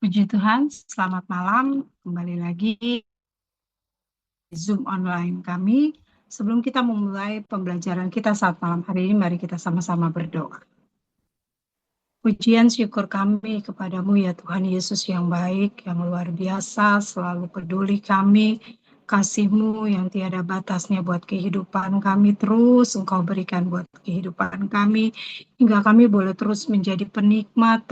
Puji Tuhan, selamat malam. Kembali lagi di Zoom online kami. Sebelum kita memulai pembelajaran kita saat malam hari ini, mari kita sama-sama berdoa. Pujian syukur kami kepadamu ya Tuhan Yesus yang baik, yang luar biasa, selalu peduli kami. Kasih-Mu yang tiada batasnya buat kehidupan kami terus Engkau berikan buat kehidupan kami, hingga kami boleh terus menjadi penikmat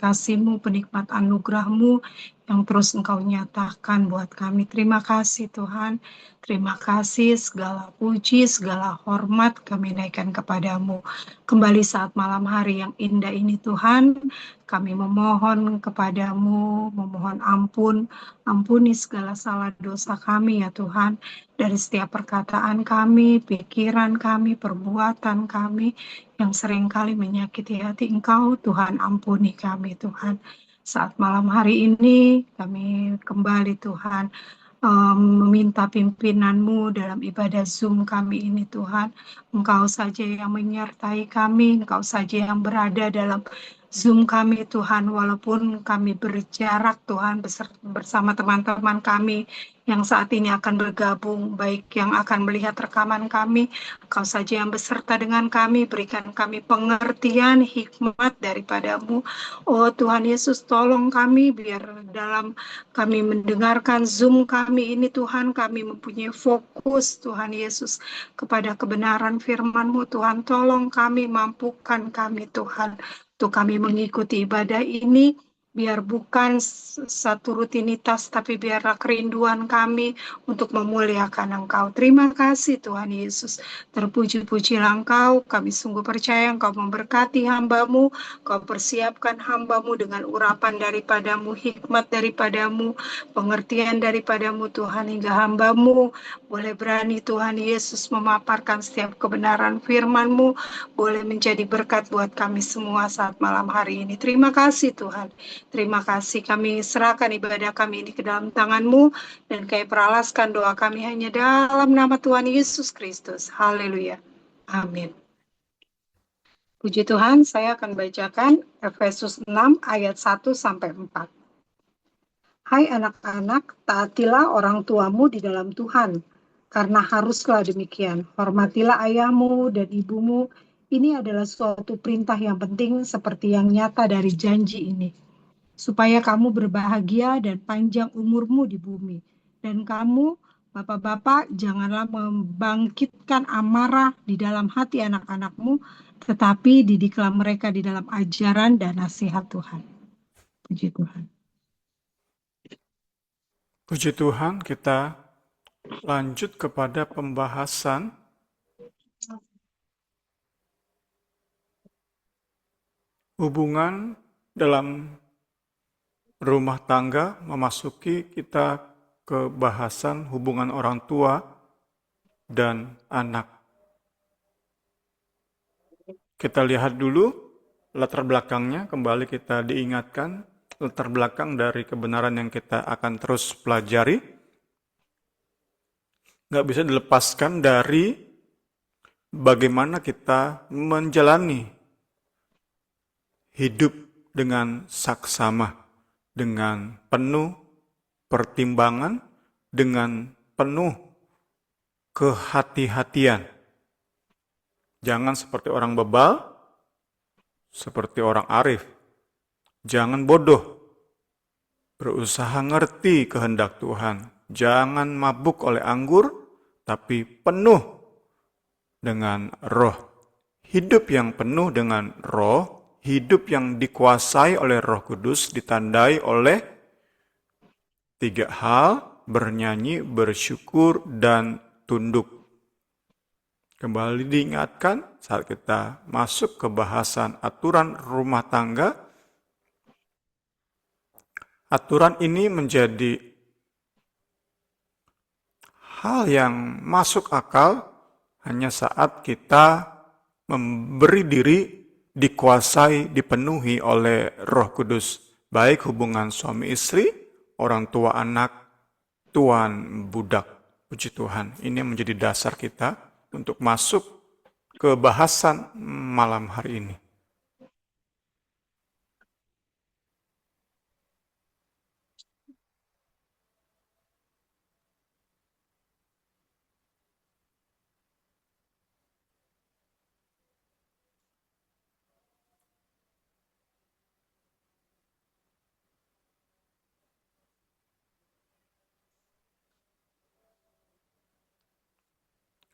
kasih-Mu, penikmat anugerah-Mu yang terus Engkau nyatakan buat kami. Terima kasih Tuhan, terima kasih, segala puji, segala hormat kami naikkan kepadamu. Kembali saat malam hari yang indah ini Tuhan, kami memohon kepadamu, memohon ampuni segala salah dosa kami ya Tuhan, dari setiap perkataan kami, pikiran kami, perbuatan kami, yang seringkali menyakiti hati Engkau, Tuhan ampuni kami Tuhan. Saat malam hari ini kami kembali Tuhan, meminta pimpinanmu dalam ibadah Zoom kami ini Tuhan. Engkau saja yang menyertai kami, Engkau saja yang berada dalam Zoom kami Tuhan, walaupun kami berjarak Tuhan bersama teman-teman kami yang saat ini akan bergabung, baik yang akan melihat rekaman kami, Engkau saja yang beserta dengan kami, berikan kami pengertian, hikmat daripadamu. Oh Tuhan Yesus, tolong kami biar dalam kami mendengarkan Zoom kami ini Tuhan, kami mempunyai fokus Tuhan Yesus kepada kebenaran firman-Mu Tuhan. Tolong kami, mampukan kami Tuhan, untuk kami mengikuti ibadah ini, biar bukan satu rutinitas, tapi biarlah kerinduan kami untuk memuliakan Engkau. Terima kasih Tuhan Yesus. Terpuji-pujilah Engkau, kami sungguh percaya Engkau memberkati hamba-Mu, Kau persiapkan hamba-Mu dengan urapan daripadamu, hikmat daripadamu, pengertian daripadamu Tuhan, hingga hamba-Mu boleh berani Tuhan Yesus memaparkan setiap kebenaran firman-Mu, boleh menjadi berkat buat kami semua saat malam hari ini. Terima kasih Tuhan. Terima kasih, kami serahkan ibadah kami ini ke dalam tangan-Mu, dan kami peralaskan doa kami hanya dalam nama Tuhan Yesus Kristus. Haleluya. Amin. Puji Tuhan, saya akan bacakan Efesus 6 ayat 1-4. Hai anak-anak, taatilah orang tuamu di dalam Tuhan, karena haruslah demikian. Hormatilah ayahmu dan ibumu. Ini adalah suatu perintah yang penting seperti yang nyata dari janji ini, supaya kamu berbahagia dan panjang umurmu di bumi. Dan kamu, bapak-bapak, janganlah membangkitkan amarah di dalam hati anak-anakmu, tetapi didiklah mereka di dalam ajaran dan nasihat Tuhan. Puji Tuhan. Puji Tuhan, kita lanjut kepada pembahasan hubungan dalam rumah tangga, memasuki kita ke bahasan hubungan orang tua dan anak. Kita lihat dulu latar belakangnya, kembali kita diingatkan latar belakang dari kebenaran yang kita akan terus pelajari. Nggak bisa dilepaskan dari bagaimana kita menjalani hidup dengan saksama, dengan penuh pertimbangan, dengan penuh kehati-hatian. Jangan seperti orang bebal, seperti orang arif. Jangan bodoh, berusaha ngerti kehendak Tuhan. Jangan mabuk oleh anggur, tapi penuh dengan roh. Hidup yang penuh dengan roh, hidup yang dikuasai oleh Roh Kudus, ditandai oleh 3 hal: bernyanyi, bersyukur, dan tunduk. Kembali diingatkan saat kita masuk ke bahasan aturan rumah tangga. Aturan ini menjadi hal yang masuk akal hanya saat kita memberi diri dikuasai, dipenuhi oleh Roh Kudus. Baik hubungan suami istri, orang tua anak, tuan budak. Puji Tuhan, ini menjadi dasar kita untuk masuk ke bahasan malam hari ini.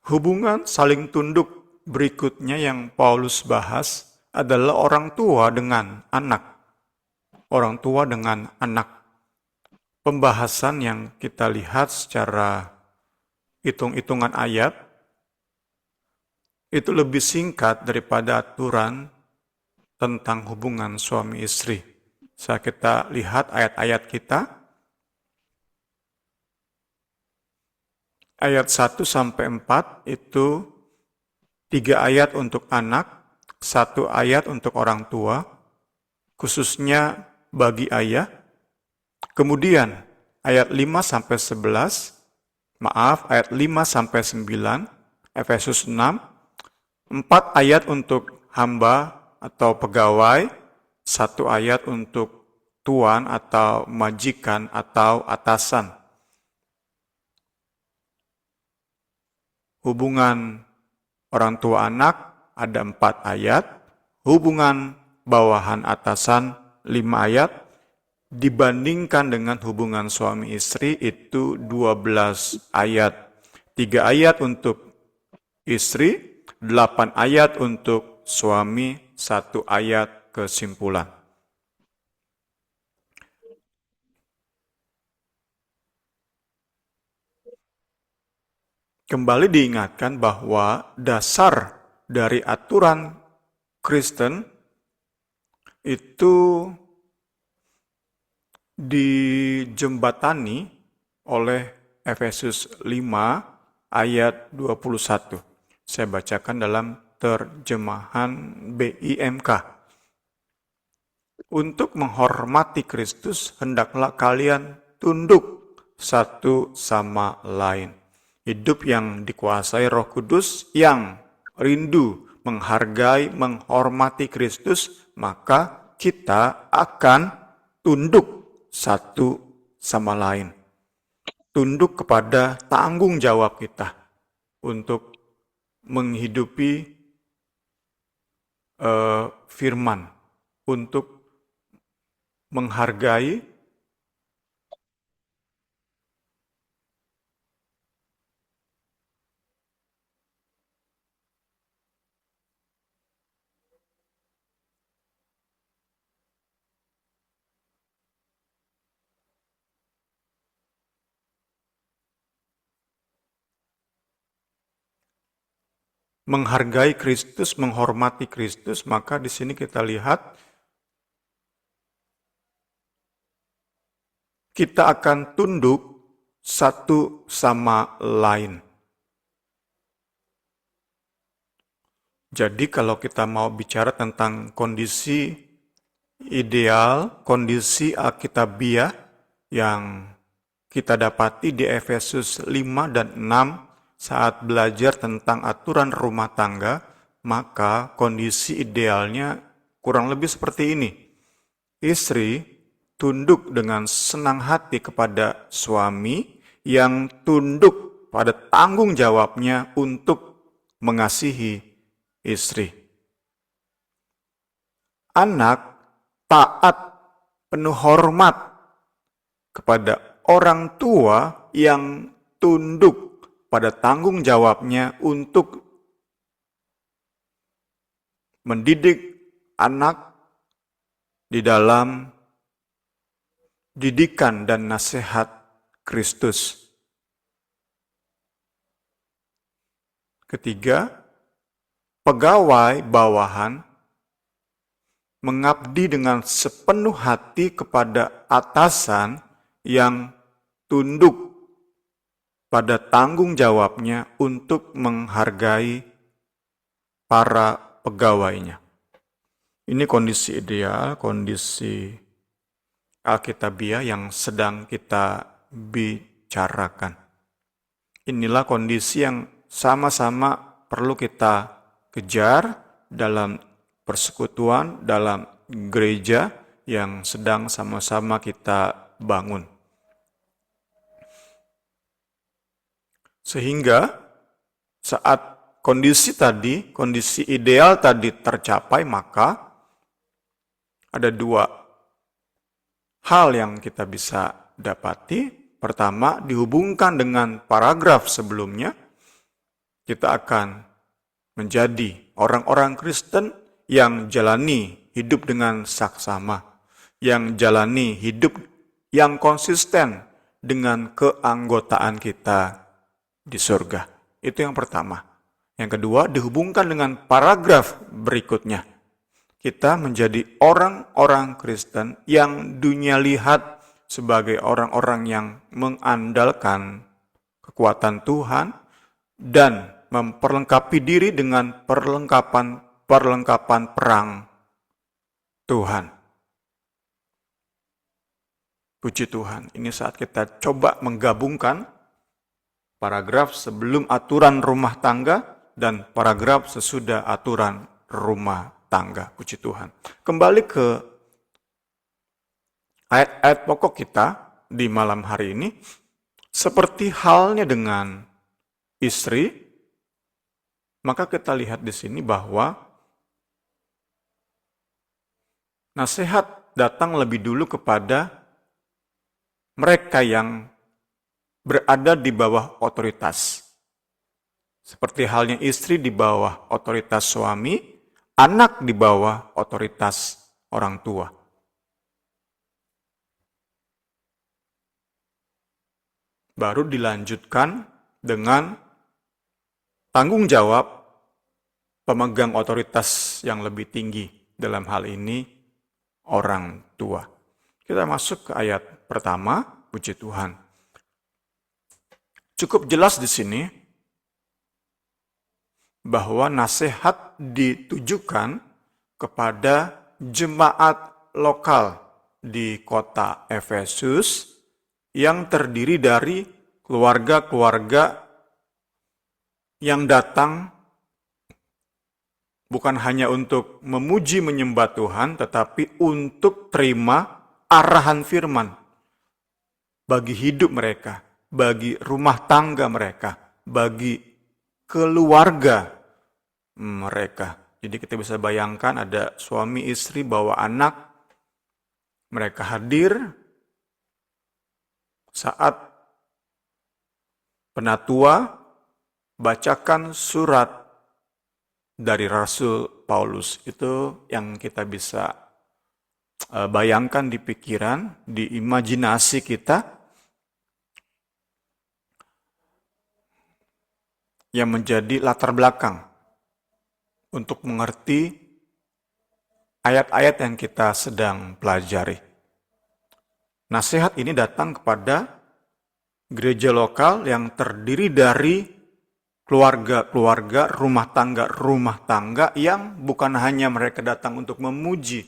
Hubungan saling tunduk berikutnya yang Paulus bahas adalah orang tua dengan anak. Orang tua dengan anak. Pembahasan yang kita lihat secara hitung-hitungan ayat itu lebih singkat daripada aturan tentang hubungan suami istri. Saat kita lihat ayat-ayat kita, ayat 1 sampai 4 itu 3 ayat untuk anak, 1 ayat untuk orang tua, khususnya bagi ayah. Kemudian ayat 5 sampai 11, ayat 5 sampai 9, Efesus 6, 4 ayat untuk hamba atau pegawai, 1 ayat untuk tuan atau majikan atau atasan. Hubungan orang tua anak ada 4 ayat, hubungan bawahan atasan 5 ayat, dibandingkan dengan hubungan suami istri itu 12 ayat. 3 ayat untuk istri, 8 ayat untuk suami, 1 ayat kesimpulan. Kembali diingatkan bahwa dasar dari aturan Kristen itu dijembatani oleh Efesus 5 ayat 21. Saya bacakan dalam terjemahan BIMK. Untuk menghormati Kristus, hendaklah kalian tunduk satu sama lain. Hidup yang dikuasai Roh Kudus, yang rindu menghargai, menghormati Kristus, maka kita akan tunduk satu sama lain. Tunduk kepada tanggung jawab kita untuk menghidupi firman, untuk menghargai Kristus, menghormati Kristus, maka di sini kita lihat kita akan tunduk satu sama lain. Jadi kalau kita mau bicara tentang kondisi ideal, kondisi alkitabiah yang kita dapati di Efesus 5 dan 6 saat belajar tentang aturan rumah tangga, maka kondisi idealnya kurang lebih seperti ini. Istri tunduk dengan senang hati kepada suami yang tunduk pada tanggung jawabnya untuk mengasihi istri. Anak taat, penuh hormat kepada orang tua yang tunduk pada tanggung jawabnya untuk mendidik anak di dalam didikan dan nasihat Kristus. Ketiga, pegawai bawahan mengabdi dengan sepenuh hati kepada atasan yang tunduk pada tanggung jawabnya untuk menghargai para pegawainya. Ini kondisi ideal, kondisi alkitabiah yang sedang kita bicarakan. Inilah kondisi yang sama-sama perlu kita kejar dalam persekutuan, dalam gereja yang sedang sama-sama kita bangun. Sehingga saat kondisi ideal tadi tercapai, maka ada 2 hal yang kita bisa dapati. Pertama, dihubungkan dengan paragraf sebelumnya, kita akan menjadi orang-orang Kristen yang jalani hidup dengan saksama, yang jalani hidup yang konsisten dengan keanggotaan kita di surga. Itu yang pertama. Yang kedua, dihubungkan dengan paragraf berikutnya. Kita menjadi orang-orang Kristen yang dunia lihat sebagai orang-orang yang mengandalkan kekuatan Tuhan dan memperlengkapi diri dengan perlengkapan perang Tuhan. Puji Tuhan, ini saat kita coba menggabungkan paragraf sebelum aturan rumah tangga dan paragraf sesudah aturan rumah tangga. Puji Tuhan. Kembali ke ayat-ayat pokok kita di malam hari ini, seperti halnya dengan istri, maka kita lihat di sini bahwa nasihat datang lebih dulu kepada mereka yang berada di bawah otoritas. Seperti halnya istri di bawah otoritas suami, anak di bawah otoritas orang tua. Baru dilanjutkan dengan tanggung jawab pemegang otoritas yang lebih tinggi, dalam hal ini orang tua. Kita masuk ke ayat pertama, puji Tuhan. Cukup jelas di sini bahwa nasihat ditujukan kepada jemaat lokal di kota Efesus yang terdiri dari keluarga-keluarga yang datang bukan hanya untuk memuji menyembah Tuhan, tetapi untuk terima arahan firman bagi hidup mereka, bagi rumah tangga mereka, bagi keluarga mereka. Jadi kita bisa bayangkan ada suami istri bawa anak, mereka hadir saat penatua bacakan surat dari Rasul Paulus. Itu yang kita bisa bayangkan di pikiran, di imajinasi kita, yang menjadi latar belakang untuk mengerti ayat-ayat yang kita sedang pelajari. Nasihat ini datang kepada gereja lokal yang terdiri dari keluarga-keluarga, rumah tangga yang bukan hanya mereka datang untuk memuji,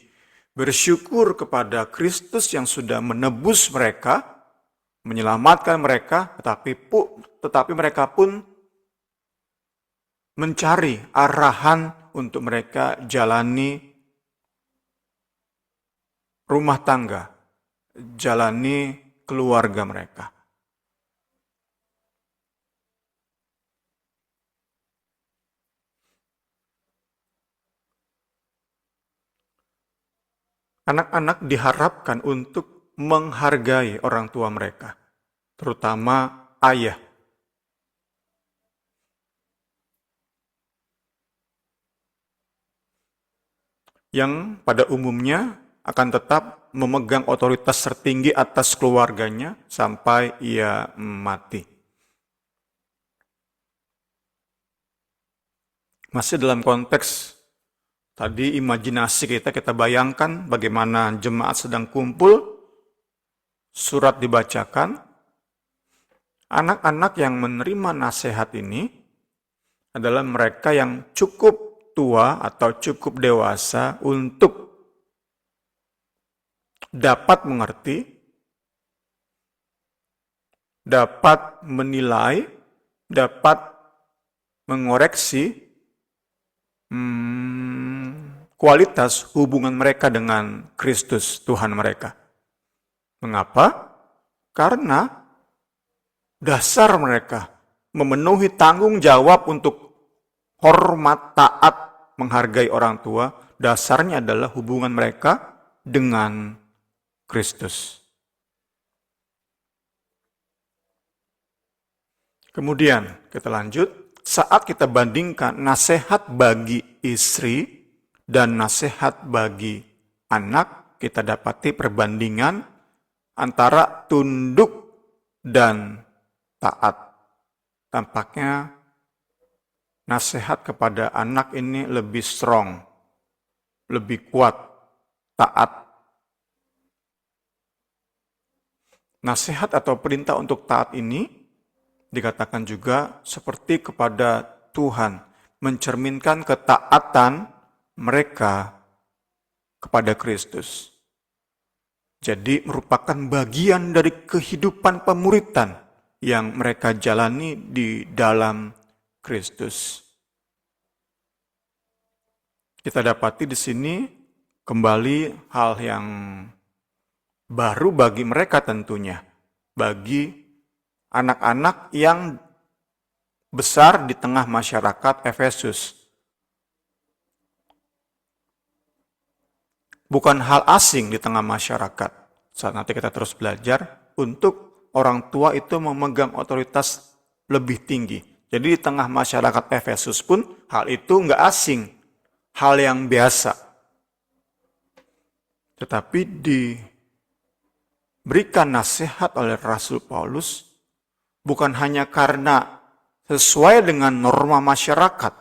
bersyukur kepada Kristus yang sudah menebus mereka, menyelamatkan mereka, tetapi mereka pun mencari arahan untuk mereka jalani rumah tangga, jalani keluarga mereka. Anak-anak diharapkan untuk menghargai orang tua mereka, terutama ayah. Yang pada umumnya akan tetap memegang otoritas tertinggi atas keluarganya sampai ia mati. Masih dalam konteks tadi imajinasi kita bayangkan bagaimana jemaat sedang kumpul, surat dibacakan, anak-anak yang menerima nasihat ini adalah mereka yang cukup tua atau cukup dewasa untuk dapat mengerti, dapat menilai, dapat mengoreksi kualitas hubungan mereka dengan Kristus, Tuhan mereka. Mengapa? Karena dasar mereka memenuhi tanggung jawab untuk hormat, taat, menghargai orang tua, dasarnya adalah hubungan mereka dengan Kristus. Kemudian kita lanjut, saat kita bandingkan nasihat bagi istri dan nasihat bagi anak, kita dapati perbandingan antara tunduk dan taat. Tampaknya nasihat kepada anak ini lebih strong, lebih kuat, taat. Nasihat atau perintah untuk taat ini dikatakan juga seperti kepada Tuhan, mencerminkan ketaatan mereka kepada Kristus. Jadi merupakan bagian dari kehidupan pemuritan yang mereka jalani di dalam Kristus. Kita dapati di sini kembali hal yang baru bagi mereka tentunya, bagi anak-anak yang besar di tengah masyarakat Efesus. Bukan hal asing di tengah masyarakat. Saat nanti kita terus belajar, untuk orang tua itu memegang otoritas lebih tinggi. Jadi di tengah masyarakat Efesus pun hal itu nggak asing, hal yang biasa. Tetapi diberikan nasihat oleh Rasul Paulus bukan hanya karena sesuai dengan norma masyarakat,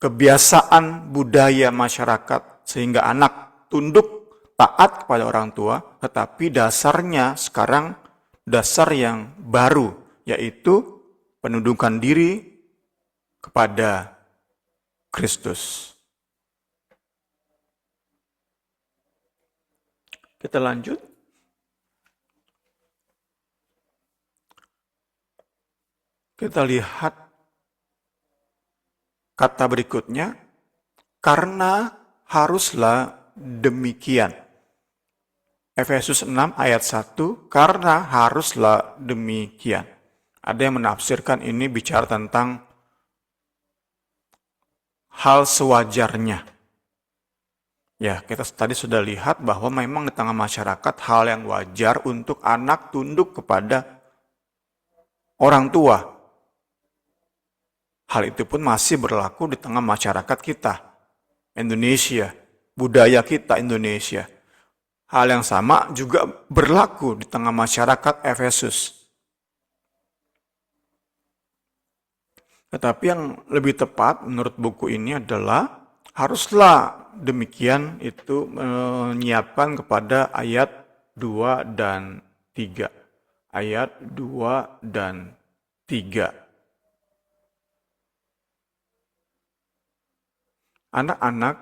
kebiasaan budaya masyarakat, sehingga anak tunduk taat kepada orang tua, tetapi dasarnya sekarang dasar yang baru, yaitu penundukan diri kepada Kristus. Kita lanjut. Kita lihat kata berikutnya, karena haruslah demikian. Efesus 6 ayat 1, karena haruslah demikian. Ada yang menafsirkan ini bicara tentang hal sewajarnya. Ya, kita tadi sudah lihat bahwa memang di tengah masyarakat hal yang wajar untuk anak tunduk kepada orang tua. Hal itu pun masih berlaku di tengah masyarakat kita, Indonesia, budaya kita Indonesia. Hal yang sama juga berlaku di tengah masyarakat Efesus. Tetapi yang lebih tepat menurut buku ini adalah haruslah demikian itu menyiapkan kepada ayat 2 dan 3. Ayat 2 dan 3. Anak-anak,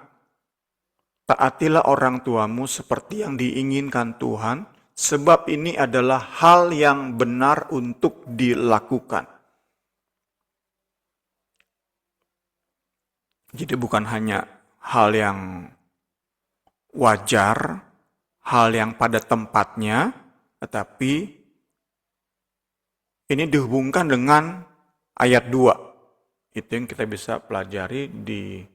taatilah orang tuamu seperti yang diinginkan Tuhan, sebab ini adalah hal yang benar untuk dilakukan. Jadi bukan hanya hal yang wajar, hal yang pada tempatnya, tetapi ini dihubungkan dengan ayat 2. Itu yang kita bisa pelajari di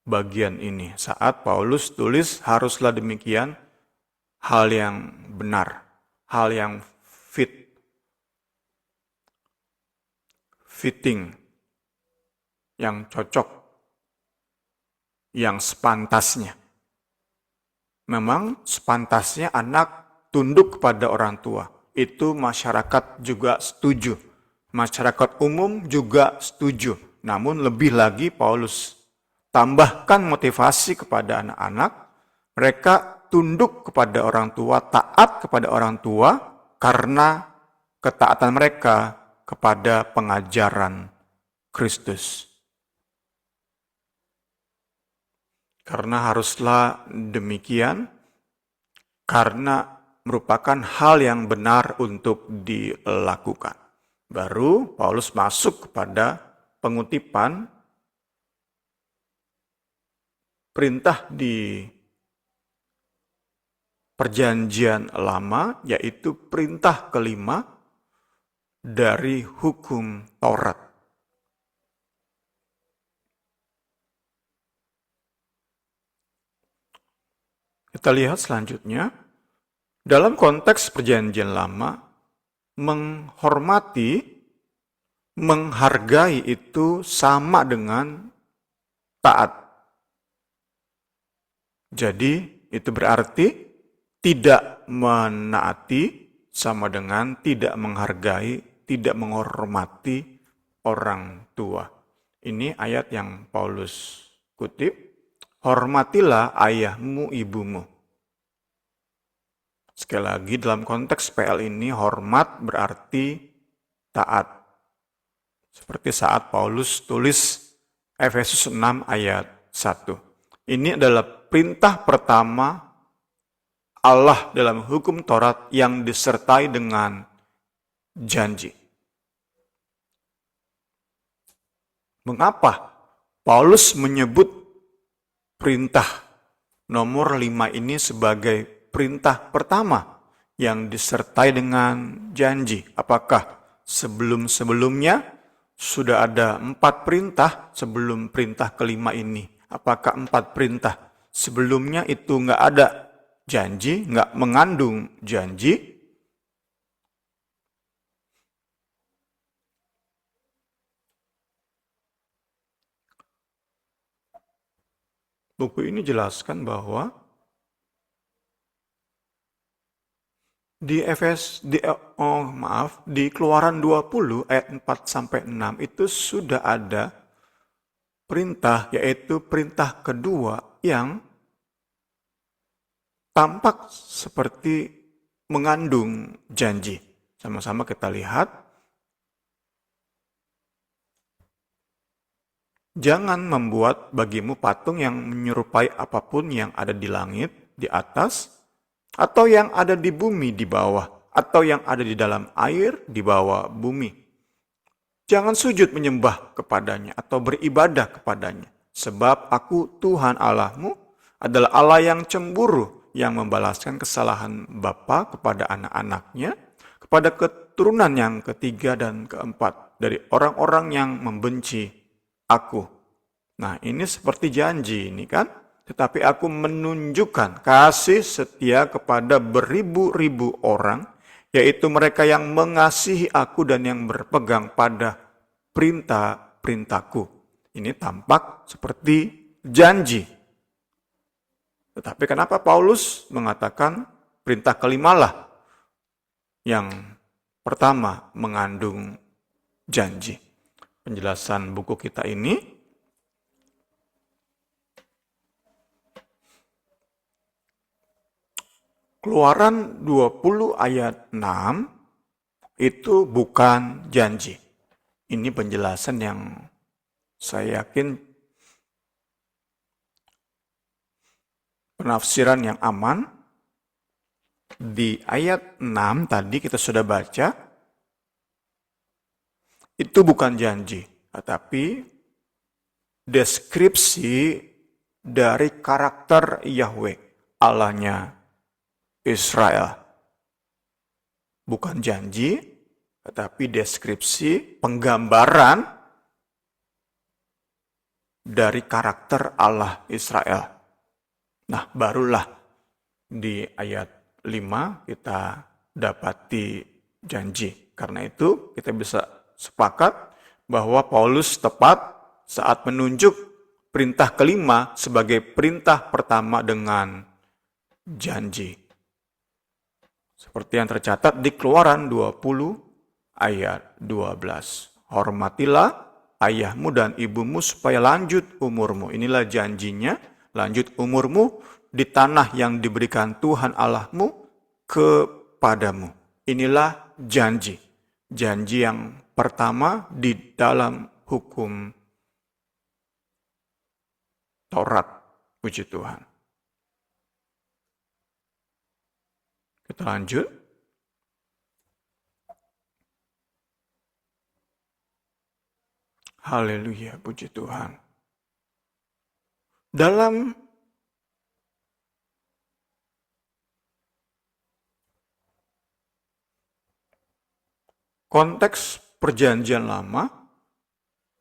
bagian ini. Saat Paulus tulis haruslah demikian, hal yang benar, hal yang fitting, yang cocok, yang sepantasnya. Memang sepantasnya anak tunduk kepada orang tua. Itu masyarakat juga setuju. Masyarakat umum juga setuju. Namun lebih lagi Paulus tambahkan motivasi kepada anak-anak. Mereka tunduk kepada orang tua, taat kepada orang tua karena ketaatan mereka kepada pengajaran Kristus. Karena haruslah demikian, karena merupakan hal yang benar untuk dilakukan. Baru Paulus masuk kepada pengutipan perintah di Perjanjian Lama, yaitu perintah kelima dari hukum Taurat. Kita lihat selanjutnya, dalam konteks Perjanjian Lama, menghormati, menghargai itu sama dengan taat. Jadi itu berarti tidak menaati sama dengan tidak menghargai, tidak menghormati orang tua. Ini ayat yang Paulus kutip, hormatilah ayahmu ibumu. Sekali lagi dalam konteks PL ini hormat berarti taat. Seperti saat Paulus tulis Efesus 6 ayat 1. Ini adalah perintah pertama Allah dalam hukum Taurat yang disertai dengan janji. Mengapa Paulus menyebut perintah nomor 5 ini sebagai perintah pertama yang disertai dengan janji? Apakah sebelum-sebelumnya sudah ada 4 perintah sebelum perintah kelima ini? Apakah 4 perintah sebelumnya itu nggak ada janji, nggak mengandung janji? Buku ini jelaskan bahwa di Keluaran 20 ayat 4-6 itu sudah ada perintah, yaitu perintah kedua yang tampak seperti mengandung janji. Sama-sama kita lihat. Jangan membuat bagimu patung yang menyerupai apapun yang ada di langit, di atas, atau yang ada di bumi di bawah, atau yang ada di dalam air di bawah bumi. Jangan sujud menyembah kepadanya atau beribadah kepadanya, sebab aku Tuhan Allahmu adalah Allah yang cemburu, yang membalaskan kesalahan bapa kepada anak-anaknya, kepada keturunan yang ketiga dan keempat dari orang-orang yang membenci aku. Nah, ini seperti janji ini kan? Tetapi aku menunjukkan kasih setia kepada beribu-ribu orang, yaitu mereka yang mengasihi aku dan yang berpegang pada perintah-perintahku. Ini tampak seperti janji. Tetapi kenapa Paulus mengatakan perintah kelima lah yang pertama mengandung janji? Penjelasan buku kita ini Keluaran 20 ayat 6 itu bukan janji. Ini penjelasan yang saya yakin penafsiran yang aman. Di ayat 6 tadi kita sudah baca, itu bukan janji, tetapi deskripsi dari karakter Yahweh, Allahnya Israel. Bukan janji, tetapi deskripsi, penggambaran dari karakter Allah Israel. Nah, barulah di ayat 5 kita dapati janji. Karena itu kita bisa sepakat bahwa Paulus tepat saat menunjuk perintah kelima sebagai perintah pertama dengan janji. Seperti yang tercatat di Keluaran 20 ayat 12. Hormatilah ayahmu dan ibumu supaya lanjut umurmu. Inilah janjinya, lanjut umurmu di tanah yang diberikan Tuhan Allahmu kepadamu. Inilah janji. Janji yang pertama di dalam hukum Taurat. Puji Tuhan. Kita lanjut. Haleluya, puji Tuhan. Dalam konteks perjanjian lama,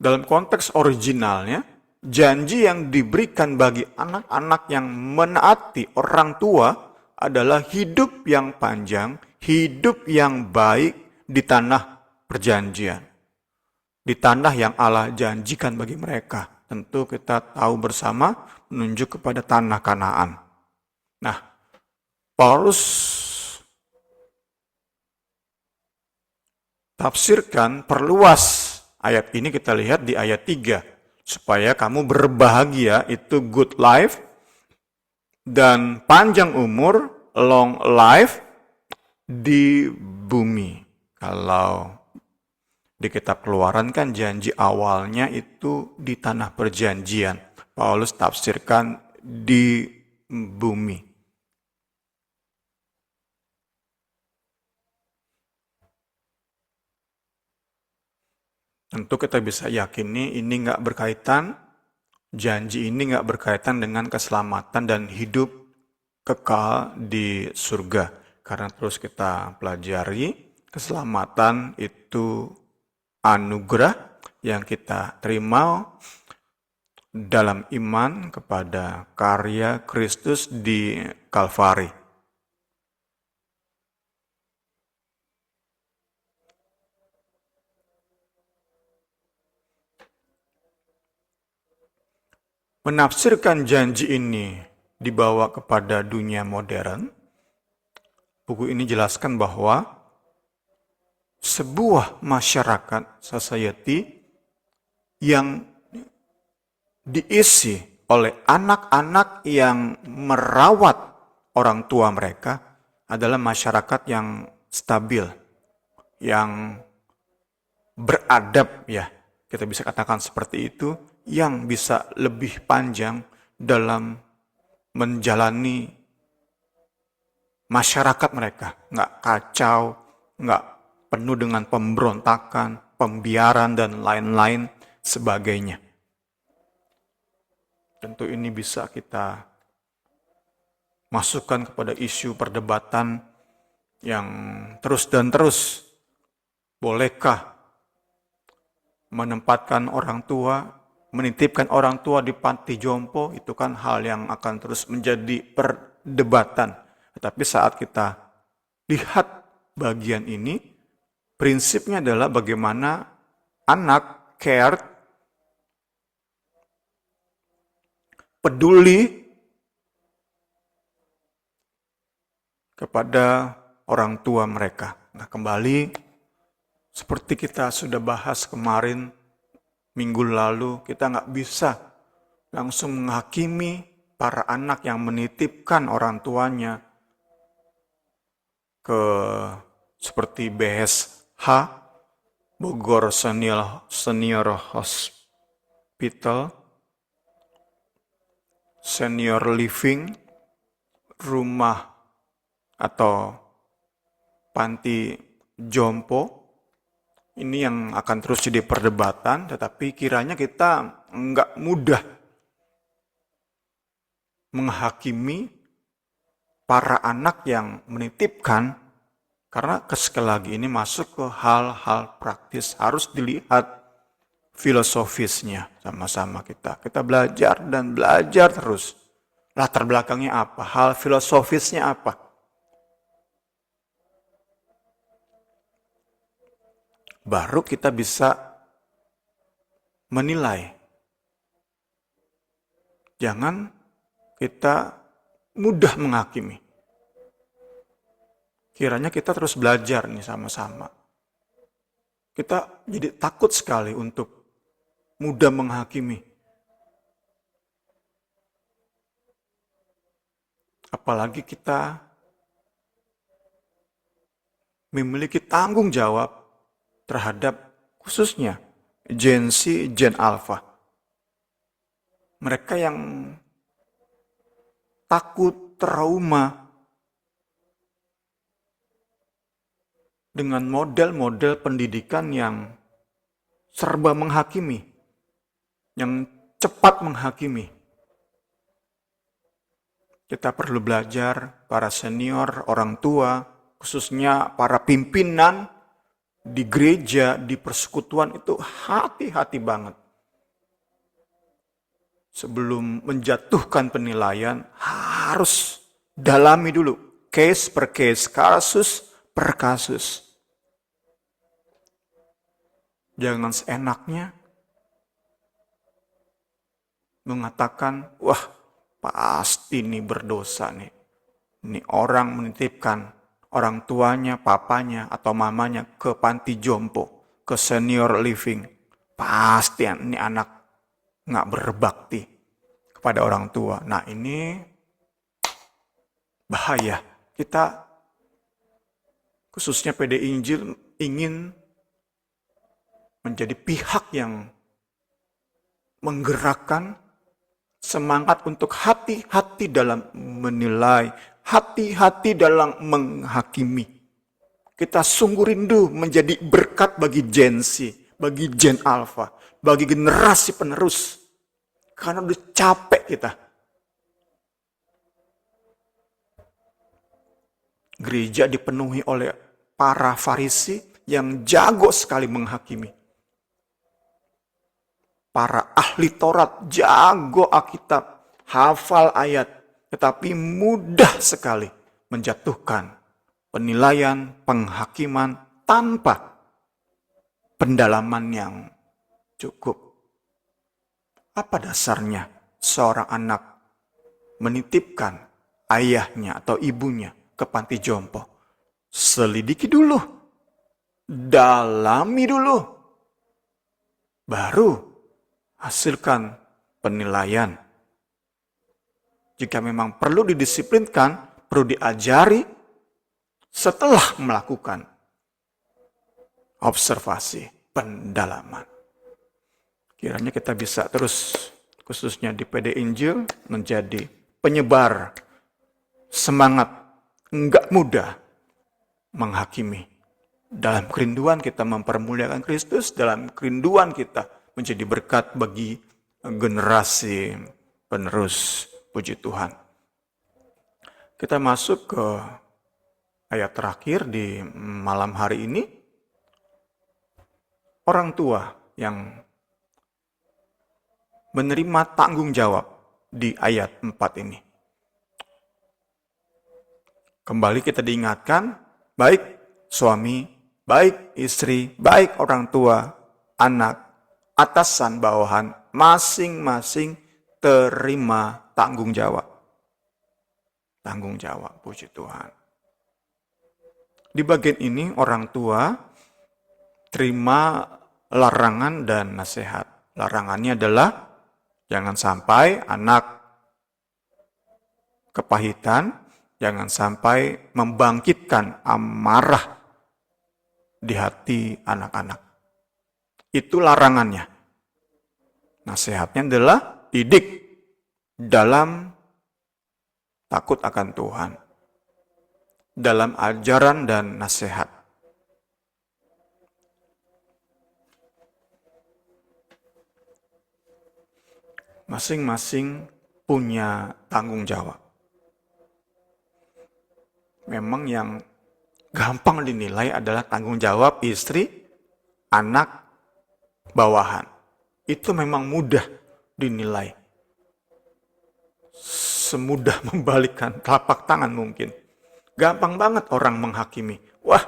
dalam konteks originalnya, janji yang diberikan bagi anak-anak yang menaati orang tua adalah hidup yang panjang, hidup yang baik di tanah perjanjian. di tanah yang Allah janjikan bagi mereka. Tentu kita tahu bersama menunjuk kepada tanah Kanaan. Nah, Paulus tafsirkan, perluas ayat ini, kita lihat di ayat 3. Supaya kamu berbahagia, itu good life, dan panjang umur, long life, di bumi. Kalau di kitab Keluaran kan janji awalnya itu di tanah perjanjian. Paulus tafsirkan di bumi. Tentu kita bisa yakini ini nggak berkaitan, janji ini nggak berkaitan dengan keselamatan dan hidup kekal di surga. Karena terus kita pelajari, keselamatan itu anugerah yang kita terima dalam iman kepada karya Kristus di Kalvari. Menafsirkan janji ini dibawa kepada dunia modern, buku ini jelaskan bahwa sebuah masyarakat, society, yang diisi oleh anak-anak yang merawat orang tua mereka adalah masyarakat yang stabil, yang beradab, ya, kita bisa katakan seperti itu, yang bisa lebih panjang dalam menjalani masyarakat mereka. Nggak kacau, nggak penuh dengan pemberontakan, pembiaran, dan lain-lain sebagainya. Tentu ini bisa kita masukkan kepada isu perdebatan yang terus dan terus. Bolehkah menempatkan orang tua, menitipkan orang tua di panti jompo? Itu kan hal yang akan terus menjadi perdebatan. Tetapi saat kita lihat bagian ini, prinsipnya adalah bagaimana anak cared, peduli kepada orang tua mereka. Nah, kembali seperti kita sudah bahas kemarin, minggu lalu, kita nggak bisa langsung menghakimi para anak yang menitipkan orang tuanya ke seperti BSH, Bogor Senior Hospital, Senior Living, rumah atau panti jompo. Ini yang akan terus jadi perdebatan, tetapi kiranya kita nggak mudah menghakimi para anak yang menitipkan, karena sekali lagi ini masuk ke hal-hal praktis, harus dilihat filosofisnya sama-sama kita. Kita belajar dan belajar terus. Latar belakangnya apa? Hal filosofisnya apa? Baru kita bisa menilai. Jangan kita mudah menghakimi. Kiranya kita terus belajar nih sama-sama. Kita jadi takut sekali untuk mudah menghakimi. Apalagi kita memiliki tanggung jawab terhadap khususnya Gen Z, Gen Alpha. Mereka yang takut, trauma dengan model-model pendidikan yang serba menghakimi, yang cepat menghakimi. Kita perlu belajar, para senior, orang tua, khususnya para pimpinan di gereja, di persekutuan itu hati-hati banget. Sebelum menjatuhkan penilaian, harus dalami dulu. Case per case, kasus per kasus. Jangan seenaknya mengatakan, wah pasti nih berdosa nih. Ini orang menitipkan orang tuanya, papanya, atau mamanya ke panti jompo, ke senior living. Pasti ini anak nggak berbakti kepada orang tua. Nah ini bahaya. Kita khususnya PD Injil ingin menjadi pihak yang menggerakkan semangat untuk hati-hati dalam menilai, hati-hati dalam menghakimi. Kita sungguh rindu menjadi berkat bagi Gen Z, bagi Gen Alpha, bagi generasi penerus. Karena udah capek kita. Gereja dipenuhi oleh para Farisi yang jago sekali menghakimi. Para ahli Taurat jago Alkitab, hafal ayat, tetapi mudah sekali menjatuhkan penilaian, penghakiman tanpa pendalaman yang cukup. Apa dasarnya seorang anak menitipkan ayahnya atau ibunya ke panti jompo? Selidiki dulu, dalami dulu, baru hasilkan penilaian. Jika memang perlu didisiplinkan, perlu diajari setelah melakukan observasi, pendalaman. Kiranya kita bisa terus, khususnya di PD Injil, menjadi penyebar semangat enggak mudah menghakimi. Dalam kerinduan kita mempermuliakan Kristus, dalam kerinduan kita menjadi berkat bagi generasi penerus. Puji Tuhan. Kita masuk ke ayat terakhir di malam hari ini. Orang tua yang menerima tanggung jawab di ayat 4 ini. Kembali kita diingatkan, baik suami, baik istri, baik orang tua, anak, atasan, bawahan, masing-masing terima tanggung jawab. Tanggung jawab, puji Tuhan. Di bagian ini orang tua terima larangan dan nasihat. Larangannya adalah jangan sampai anak kepahitan, jangan sampai membangkitkan amarah di hati anak-anak. Itu larangannya. Nasihatnya adalah didik dalam takut akan Tuhan, dalam ajaran dan nasihat. Masing-masing punya tanggung jawab. Memang yang gampang dinilai adalah tanggung jawab istri, anak, bawahan. Itu memang mudah dinilai. Semudah membalikkan telapak tangan mungkin. Gampang banget orang menghakimi. Wah,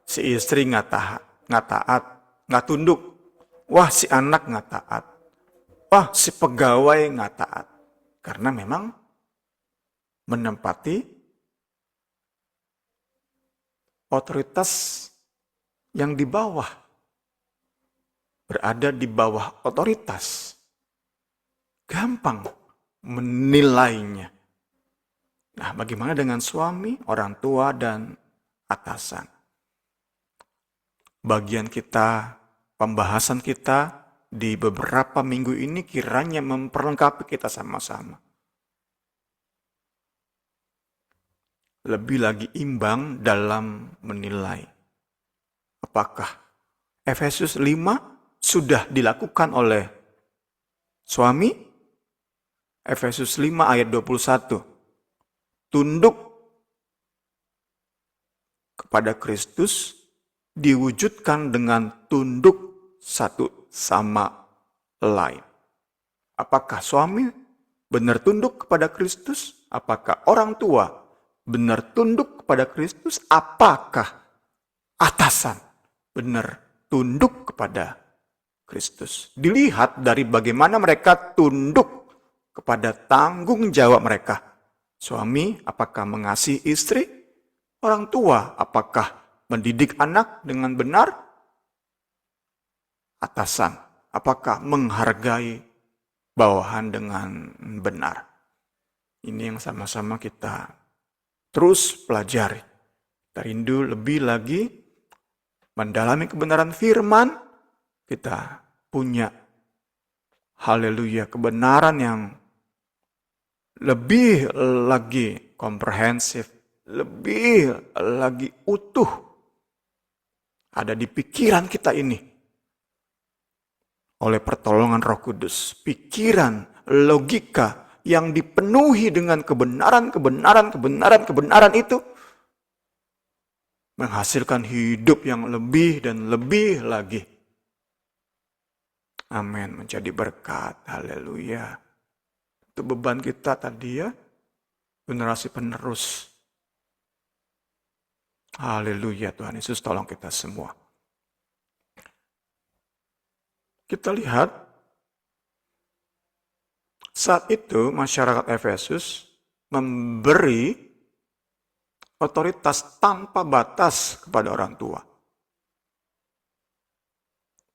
si istri nggak taat, nggak tunduk. Wah, si anak nggak taat. Wah, si pegawai nggak taat. Karena memang menempati otoritas yang di bawah. Berada di bawah otoritas. Gampang menilainya. Nah, bagaimana dengan suami, orang tua, dan atasan? Bagian kita, pembahasan kita di beberapa minggu ini kiranya memperlengkapi kita sama-sama. Lebih lagi imbang dalam menilai. Apakah Efesus 5 sudah dilakukan oleh suami? Efesus 5 ayat 21. Tunduk kepada Kristus diwujudkan dengan tunduk satu sama lain. Apakah suami benar tunduk kepada Kristus? Apakah orang tua benar tunduk kepada Kristus? Apakah atasan benar tunduk kepada Kristus. Dilihat dari bagaimana mereka tunduk kepada tanggung jawab mereka. Suami apakah mengasihi istri? Orang tua apakah mendidik anak dengan benar? Atasan apakah menghargai bawahan dengan benar? Ini yang sama-sama kita terus pelajari. Kita rindu lebih lagi mendalami kebenaran firman. Kita punya haleluya kebenaran yang lebih lagi komprehensif, lebih lagi utuh ada di pikiran kita ini oleh pertolongan Roh Kudus. Pikiran, logika yang dipenuhi dengan kebenaran itu menghasilkan hidup yang lebih dan lebih lagi. Amin, menjadi berkat. Haleluya. Itu beban kita tadi ya, generasi penerus. Haleluya, Tuhan Yesus tolong kita semua. Kita lihat, saat itu masyarakat Efesus memberi otoritas tanpa batas kepada orang tua.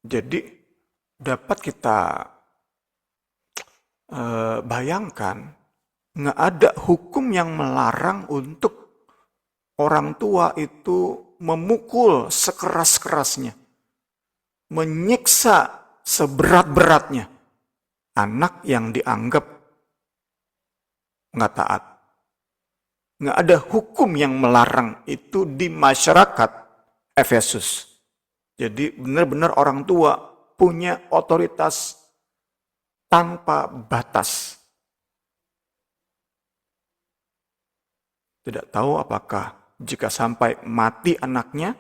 Jadi dapat kita bayangkan, nggak ada hukum yang melarang untuk orang tua itu memukul sekeras-kerasnya, menyiksa seberat-beratnya anak yang dianggap nggak taat. Nggak ada hukum yang melarang itu di masyarakat Efesus. Jadi benar-benar orang tua punya otoritas tanpa batas. Tidak tahu apakah jika sampai mati anaknya,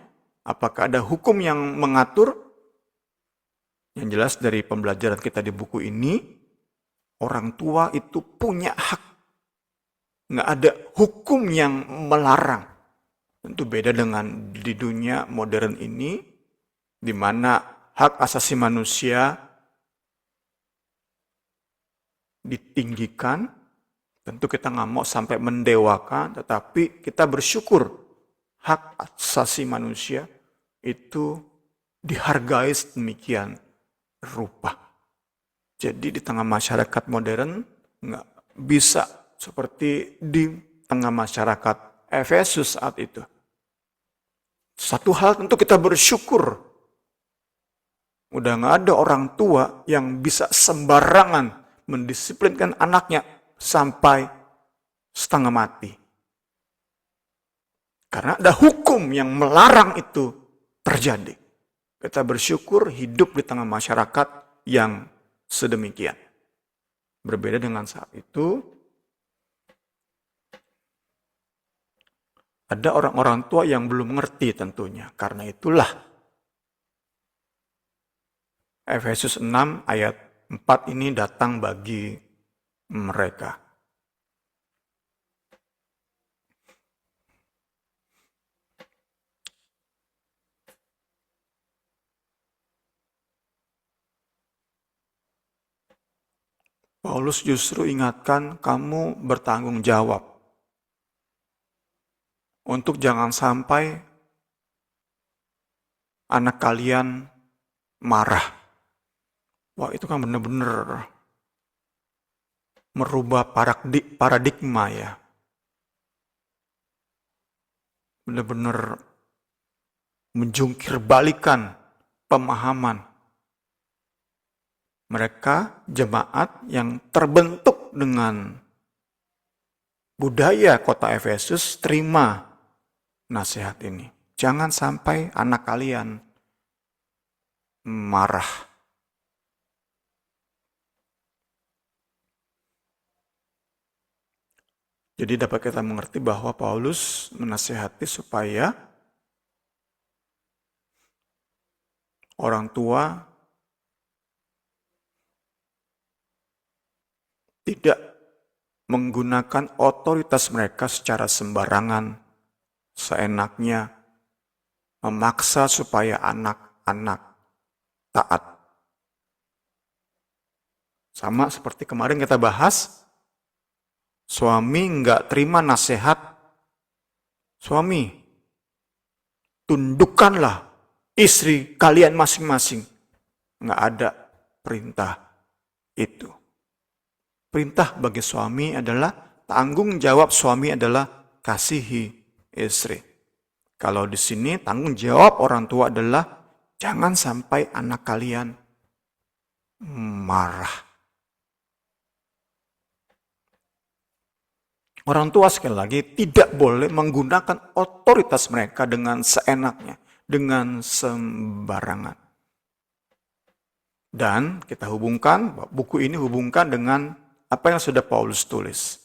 apakah ada hukum yang mengatur? Yang jelas dari pembelajaran kita di buku ini, orang tua itu punya hak. Nggak ada hukum yang melarang. Tentu beda dengan di dunia modern ini, di mana hak asasi manusia ditinggikan. Tentu kita nggak mau sampai mendewakan, tetapi kita bersyukur hak asasi manusia itu dihargai sedemikian rupa. Jadi di tengah masyarakat modern nggak bisa seperti di tengah masyarakat Efesus saat itu. Satu hal tentu kita bersyukur. Udah nggak ada orang tua yang bisa sembarangan mendisiplinkan anaknya sampai setengah mati. Karena ada hukum yang melarang itu terjadi. Kita bersyukur hidup di tengah masyarakat yang sedemikian. Berbeda dengan saat itu, ada orang-orang tua yang belum mengerti tentunya. Karena itulah Efesus 6 ayat 4 ini datang bagi mereka. Paulus justru ingatkan kamu bertanggung jawab untuk jangan sampai anak kalian marah. Wah, itu kan benar-benar merubah paradigma ya. Benar-benar menjungkir balikan pemahaman. Mereka jemaat yang terbentuk dengan budaya kota Efesus terima nasihat ini. Jangan sampai anak kalian marah. Jadi dapat kita mengerti bahwa Paulus menasihati supaya orang tua tidak menggunakan otoritas mereka secara sembarangan, seenaknya, memaksa supaya anak-anak taat. Sama seperti kemarin kita bahas, suami nggak terima nasihat, suami, tundukkanlah istri kalian masing-masing. Nggak ada perintah itu. Perintah bagi suami adalah, tanggung jawab suami adalah kasihi istri. Kalau di sini tanggung jawab orang tua adalah jangan sampai anak kalian marah. Orang tua sekali lagi tidak boleh menggunakan otoritas mereka dengan seenaknya, dengan sembarangan. Dan kita hubungkan, buku ini hubungkan dengan apa yang sudah Paulus tulis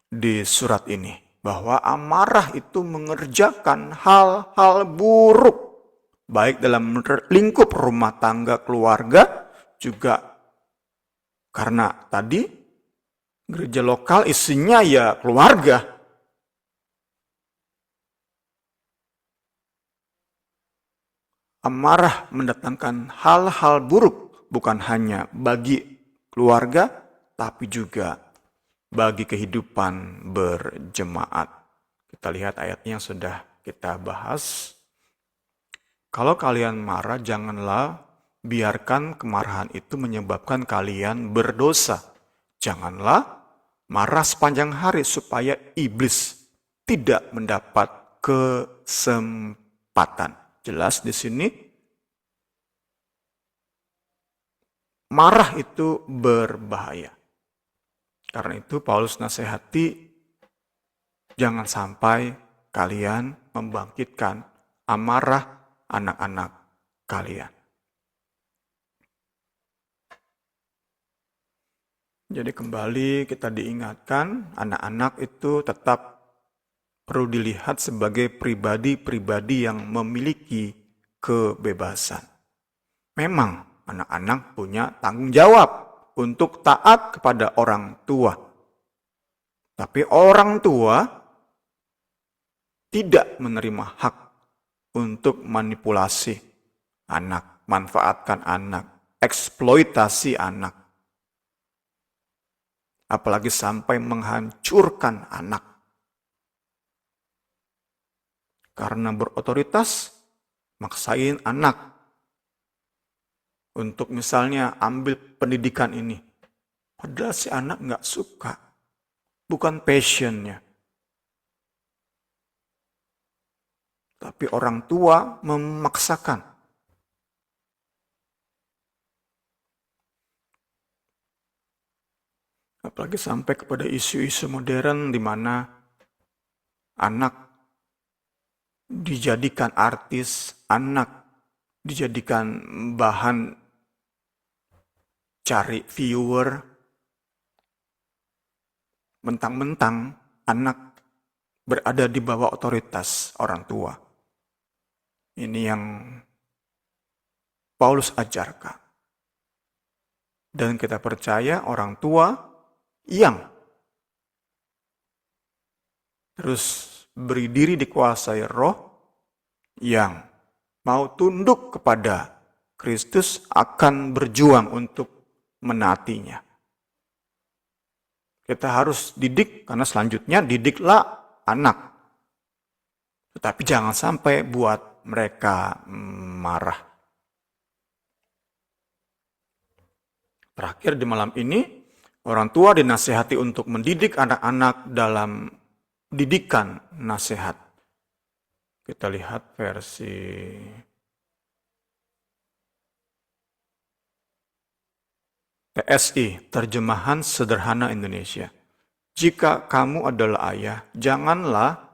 di surat ini. Bahwa amarah itu mengerjakan hal-hal buruk. Baik dalam lingkup rumah tangga keluarga, juga karena tadi gereja lokal isinya ya keluarga. Amarah mendatangkan hal-hal buruk bukan hanya bagi keluarga, tapi juga bagi kehidupan berjemaat. Kita lihat ayatnya yang sudah kita bahas. Kalau kalian marah, janganlah biarkan kemarahan itu menyebabkan kalian berdosa. Janganlah marah sepanjang hari supaya iblis tidak mendapat kesempatan. Jelas di sini marah itu berbahaya. Karena itu Paulus nasihati jangan sampai kalian membangkitkan amarah anak-anak kalian. Jadi kembali kita diingatkan, anak-anak itu tetap perlu dilihat sebagai pribadi-pribadi yang memiliki kebebasan. Memang anak-anak punya tanggung jawab untuk taat kepada orang tua. Tapi orang tua tidak menerima hak untuk manipulasi anak, manfaatkan anak, eksploitasi anak. Apalagi sampai menghancurkan anak. Karena berotoritas, maksain anak untuk misalnya ambil pendidikan ini. Padahal si anak nggak suka. Bukan passionnya. Tapi orang tua memaksakan. Apalagi sampai kepada isu-isu modern di mana anak dijadikan artis, anak dijadikan bahan cari viewer, mentang-mentang anak berada di bawah otoritas orang tua. Ini yang Paulus ajarkan. Dan kita percaya orang tua yang terus beri diri dikuasai roh, yang mau tunduk kepada Kristus akan berjuang untuk menaatinya. Kita harus didik, karena selanjutnya didiklah anak. Tetapi jangan sampai buat mereka marah. Terakhir di malam ini, orang tua dinasihati untuk mendidik anak-anak dalam didikan nasihat. Kita lihat versi TSI, Terjemahan Sederhana Indonesia. Jika kamu adalah ayah, janganlah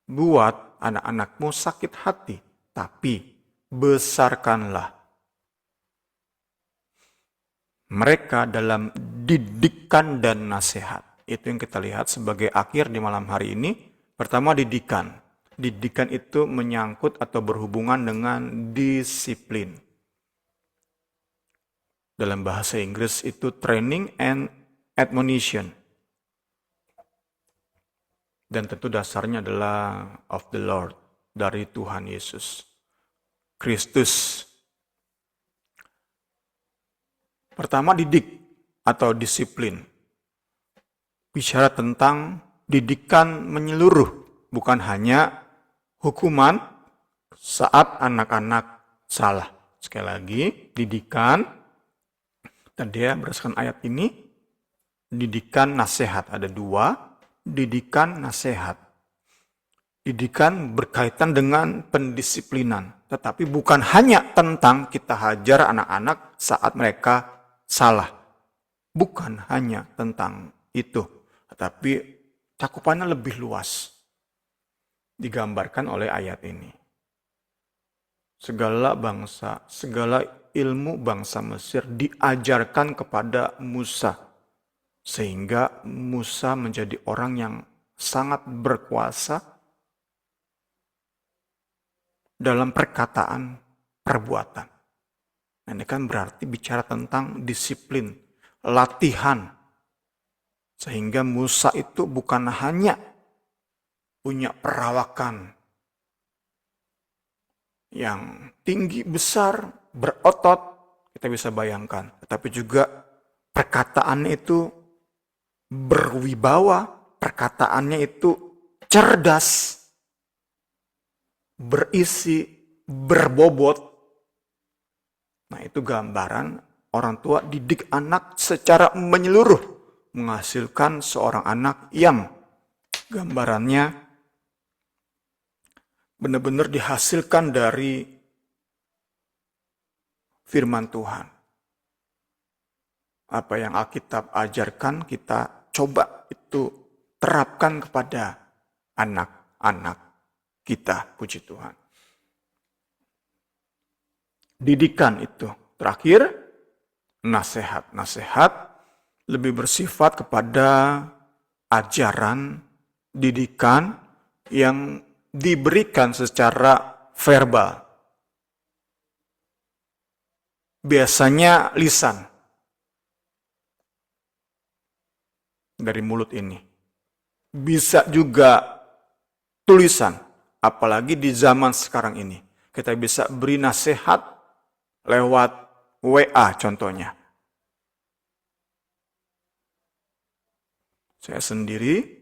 buat anak-anakmu sakit hati, tapi besarkanlah mereka dalam didikan dan nasihat. Itu yang kita lihat sebagai akhir di malam hari ini. Pertama, didikan. Didikan itu menyangkut atau berhubungan dengan disiplin. Dalam bahasa Inggris itu training and admonition. Dan tentu dasarnya adalah of the Lord, dari Tuhan Yesus Kristus. Pertama, didik. atau disiplin. Bicara tentang didikan menyeluruh, bukan hanya hukuman saat anak-anak salah. Sekali lagi, didikan, dan dia berdasarkan ayat ini, didikan nasihat. Ada dua, didikan nasihat. Didikan berkaitan dengan pendisiplinan, tetapi bukan hanya tentang kita hajar anak-anak saat mereka salah. Bukan hanya tentang itu, tetapi cakupannya lebih luas. Digambarkan oleh ayat ini. Segala bangsa, segala ilmu bangsa Mesir diajarkan kepada Musa. Sehingga Musa menjadi orang yang sangat berkuasa dalam perkataan, perbuatan. Ini kan berarti bicara tentang disiplin, latihan. Sehingga Musa itu bukan hanya punya perawakan yang tinggi, besar, berotot, kita bisa bayangkan. Tetapi juga perkataannya itu berwibawa, perkataannya itu cerdas, berisi, berbobot. Nah, itu gambaran orang tua didik anak secara menyeluruh, menghasilkan seorang anak yang gambarannya benar-benar dihasilkan dari firman Tuhan. Apa yang Alkitab ajarkan, kita coba itu terapkan kepada anak-anak kita, puji Tuhan. Didikan itu. Terakhir, nasihat. Nasihat lebih bersifat kepada ajaran, didikan yang diberikan secara verbal. Biasanya lisan. Dari mulut ini. Bisa juga tulisan. Apalagi di zaman sekarang ini. Kita bisa beri nasihat lewat WA contohnya. Saya sendiri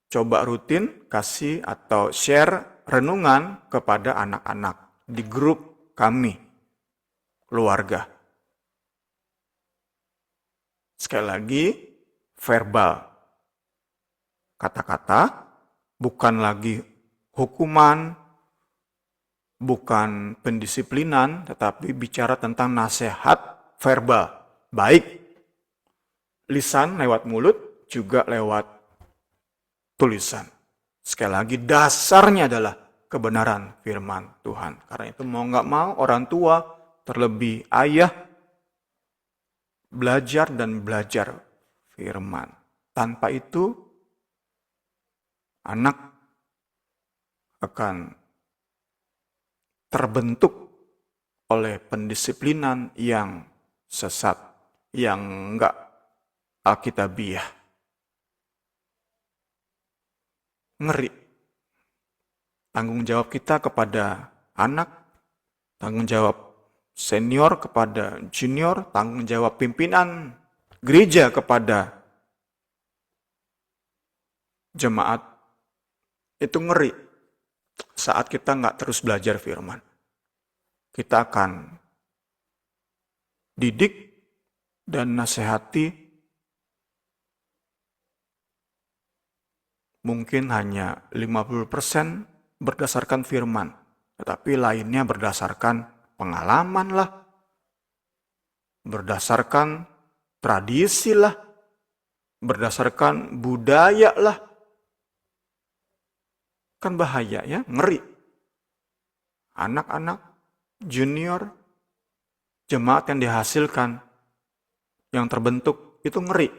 coba rutin kasih atau share renungan kepada anak-anak di grup kami, keluarga. Sekali lagi, verbal. Kata-kata, bukan lagi hukuman, bukan pendisiplinan, tetapi bicara tentang nasihat verbal. Baik lisan lewat mulut, juga lewat tulisan. Sekali lagi, dasarnya adalah kebenaran firman Tuhan. Karena itu mau nggak mau orang tua, terlebih ayah, belajar dan belajar firman. Tanpa itu, anak akan terbentuk oleh pendisiplinan yang sesat, yang enggak alkitabiah. Ngeri. Tanggung jawab kita kepada anak, tanggung jawab senior kepada junior, tanggung jawab pimpinan gereja kepada jemaat. Itu ngeri saat kita nggak terus belajar firman. Kita akan didik dan nasihati mungkin hanya 50% berdasarkan firman, tetapi lainnya berdasarkan pengalaman lah, berdasarkan tradisi lah, berdasarkan budaya lah. Kan bahaya ya, ngeri. Anak-anak, junior, jemaat yang dihasilkan, yang terbentuk, itu ngeri.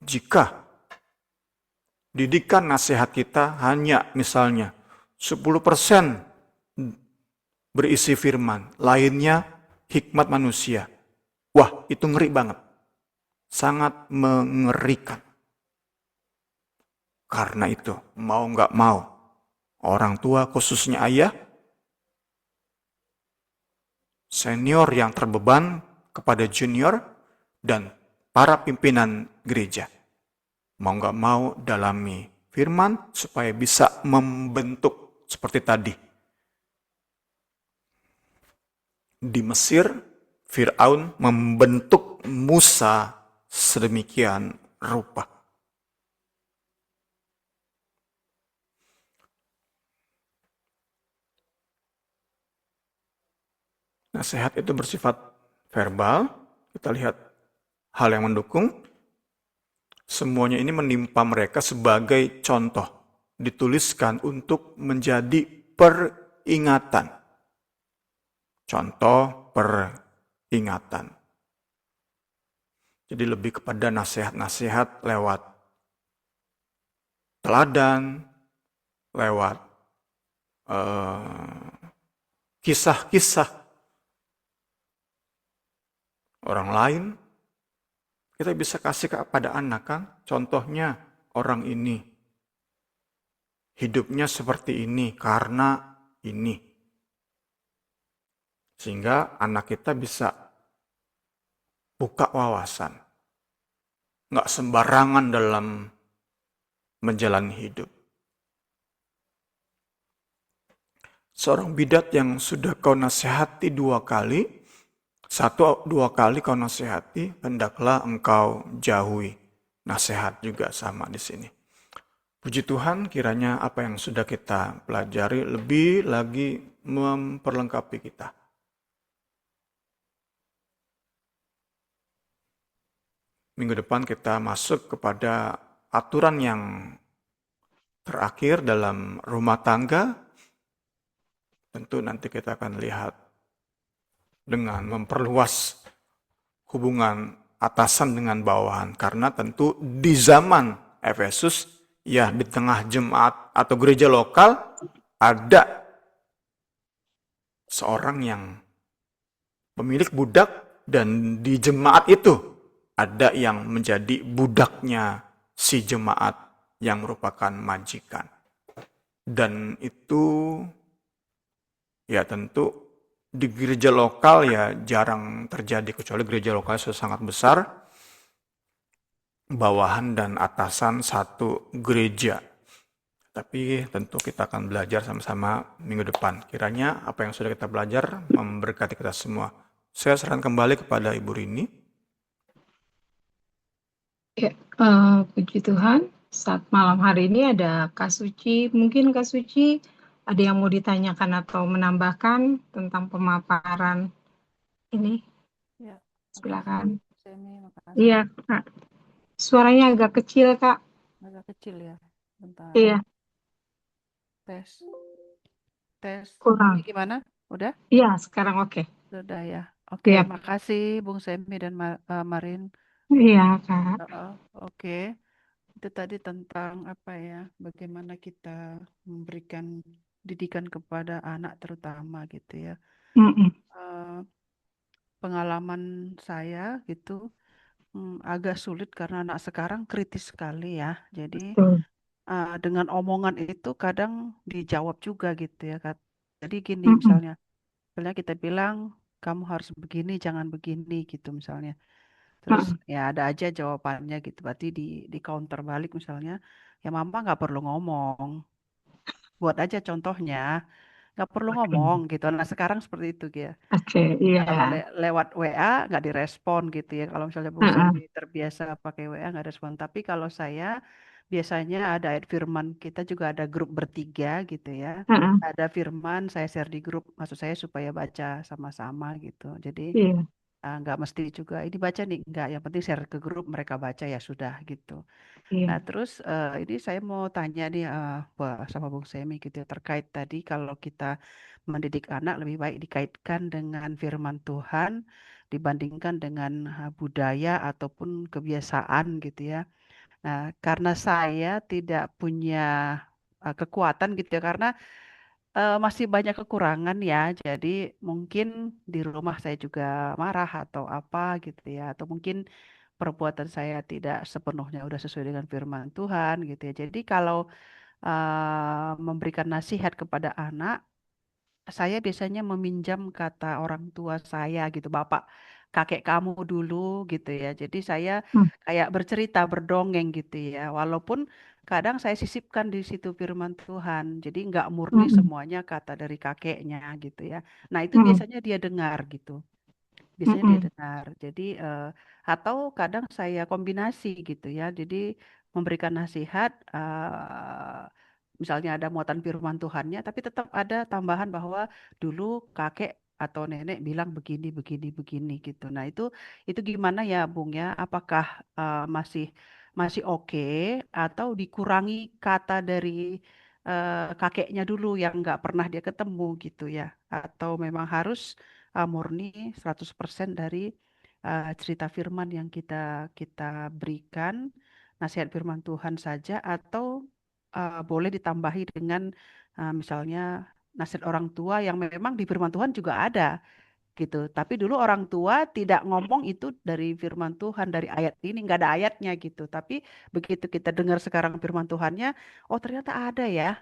Jika didikan nasihat kita hanya misalnya 10% berisi firman, lainnya hikmat manusia. Wah, itu ngeri banget. Sangat mengerikan. Karena itu, mau nggak mau, orang tua khususnya ayah, senior yang terbeban kepada junior, dan para pimpinan gereja. Mau nggak mau dalami firman supaya bisa membentuk seperti tadi. Di Mesir, Fir'aun membentuk Musa sedemikian rupa. Nasihat itu bersifat verbal, kita lihat hal yang mendukung. Semuanya ini menimpa mereka sebagai contoh, dituliskan untuk menjadi peringatan. Contoh peringatan. Jadi lebih kepada nasihat-nasihat lewat teladan, lewat kisah-kisah orang lain. Kita bisa kasih kepada anak kan, contohnya orang ini. Hidupnya seperti ini karena ini. Sehingga anak kita bisa buka wawasan. Nggak sembarangan dalam menjalani hidup. Seorang bidat yang sudah kau nasihati 2 kali, 1-2 kali kau nasihati, hendaklah engkau jauhi. Nasihat juga sama di sini. Puji Tuhan, kiranya apa yang sudah kita pelajari lebih lagi memperlengkapi kita. Minggu depan kita masuk kepada aturan yang terakhir dalam rumah tangga. Tentu nanti kita akan lihat dengan memperluas hubungan atasan dengan bawahan. Karena tentu di zaman Efesus, ya di tengah jemaat atau gereja lokal, ada seorang yang pemilik budak dan di jemaat itu ada yang menjadi budaknya si jemaat yang merupakan majikan. Dan itu ya tentu di gereja lokal ya jarang terjadi, kecuali gereja lokal sudah sangat besar, bawahan dan atasan satu gereja. Tapi tentu kita akan belajar sama-sama minggu depan. Kiranya apa yang sudah kita belajar memberkati kita semua. Saya serahkan kembali kepada Ibu Rini. Ya, puji Tuhan, saat malam hari ini ada Kak Suci. Mungkin Kak Suci ada yang mau ditanyakan atau menambahkan tentang pemaparan ini? Ya, Silakan. makasih Semi, makasih. Iya, Kak. Suaranya agak kecil, Kak. Agak kecil ya. Bentar. Iya, Tes. Tes. kurang. Ini gimana? Udah? Iya, sekarang oke. Sudah ya. Oke, Iya, makasih Bung Semi dan Marin. iya, Kak. Oke. Itu tadi tentang apa ya? Bagaimana kita memberikan didikan kepada anak terutama gitu ya. Mm-mm. Eh, Pengalaman saya gitu agak sulit karena anak sekarang kritis sekali ya. Jadi Betul. dengan omongan itu kadang dijawab juga gitu ya Kak. Jadi gini Mm-mm. misalnya kita bilang kamu harus begini, jangan begini gitu misalnya. Terus Mm-mm. ya ada aja jawabannya gitu. Berarti di counter balik misalnya, ya mama nggak perlu ngomong, buat aja contohnya, nggak perlu Oke, ngomong gitu. Nah sekarang seperti itu gitu ya. oke, iya. Kalau lewat WA nggak direspon gitu ya. Kalau misalnya Bung Mm-mm. Semi terbiasa pakai WA nggak respon. Tapi kalau saya biasanya ada ayat firman kita juga ada grup bertiga gitu ya. Mm-mm. Ada firman saya share di grup, maksud saya supaya baca sama-sama gitu. Jadi Iya, nggak mesti juga ini baca nih nggak. Yang penting share ke grup mereka baca ya sudah gitu. Nah, iya. terus ini saya mau tanya nih sama Bung Semi gitu ya, terkait tadi kalau kita mendidik anak lebih baik dikaitkan dengan firman Tuhan dibandingkan dengan budaya ataupun kebiasaan gitu ya. Nah, karena saya tidak punya kekuatan gitu ya, karena masih banyak kekurangan ya. Jadi mungkin di rumah saya juga marah atau apa gitu ya, atau mungkin perbuatan saya tidak sepenuhnya udah sesuai dengan firman Tuhan gitu ya. Jadi kalau memberikan nasihat kepada anak, saya biasanya meminjam kata orang tua saya gitu, bapak kakek kamu dulu gitu ya. Jadi saya Hmm. kayak bercerita, berdongeng gitu ya. Walaupun kadang saya sisipkan di situ firman Tuhan. Jadi nggak murni Mm-mm. semuanya kata dari kakeknya gitu ya. Nah itu Mm-mm. biasanya dia dengar gitu. Biasanya dia Mm-mm. dengar. Jadi atau kadang saya kombinasi gitu ya. Jadi memberikan nasihat, misalnya ada muatan firman Tuhannya, tapi tetap ada tambahan bahwa dulu kakek atau nenek bilang begini, begini, begini gitu. Nah itu gimana ya, Bung ya? Apakah masih masih oke atau dikurangi kata dari kakeknya dulu yang nggak pernah dia ketemu gitu ya? Atau memang harus murni 100% dari cerita firman yang kita kita berikan, nasihat firman Tuhan saja, atau boleh ditambahi dengan misalnya nasihat orang tua yang memang di firman Tuhan juga ada gitu. Tapi dulu orang tua tidak ngomong itu dari firman Tuhan, dari ayat ini nggak ada ayatnya gitu. Tapi begitu kita dengar sekarang firman Tuhannya, oh ternyata ada ya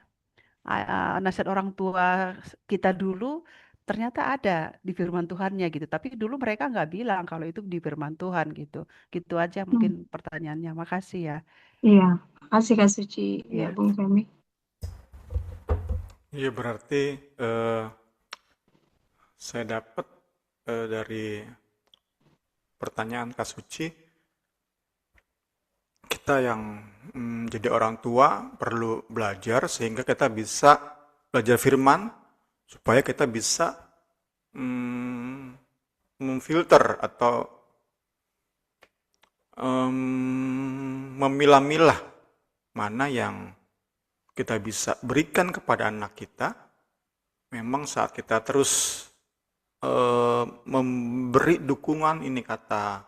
nasihat orang tua kita dulu ternyata ada di firman Tuhannya gitu. Tapi dulu mereka nggak bilang kalau itu di firman Tuhan gitu. Gitu aja mungkin Mm. pertanyaannya. Makasih ya. Iya, makasih Kak Suci. Ya, Ya, Bung Femi. Iya berarti eh, saya dapat dari pertanyaan Kak Suci, kita yang jadi orang tua perlu belajar sehingga kita bisa belajar firman supaya kita bisa mm, memfilter atau memilah-milah mana yang kita bisa berikan kepada anak kita. Memang saat kita terus memberi dukungan, ini kata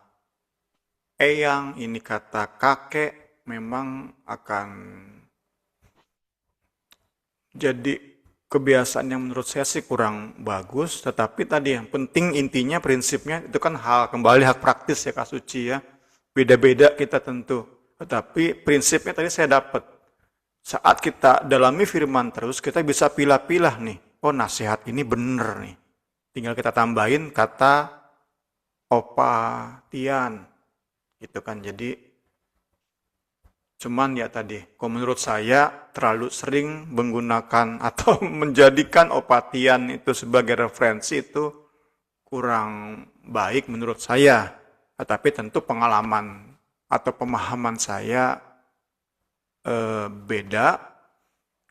eyang, ini kata kakek, memang akan jadi kebiasaan yang menurut saya sih kurang bagus. Tetapi tadi yang penting intinya prinsipnya itu kan hal kembali hak praktis ya Kak Suci ya. Beda-beda kita tentu. Tetapi prinsipnya tadi saya dapat. Saat kita dalami firman terus, kita bisa pilah-pilah nih. Oh nasihat ini bener nih. Tinggal kita tambahin kata opatian. Gitu kan. Jadi cuman ya tadi, kalau menurut saya terlalu sering menggunakan atau menjadikan opatian itu sebagai referensi itu kurang baik menurut saya. Tetapi tentu pengalaman atau pemahaman saya beda.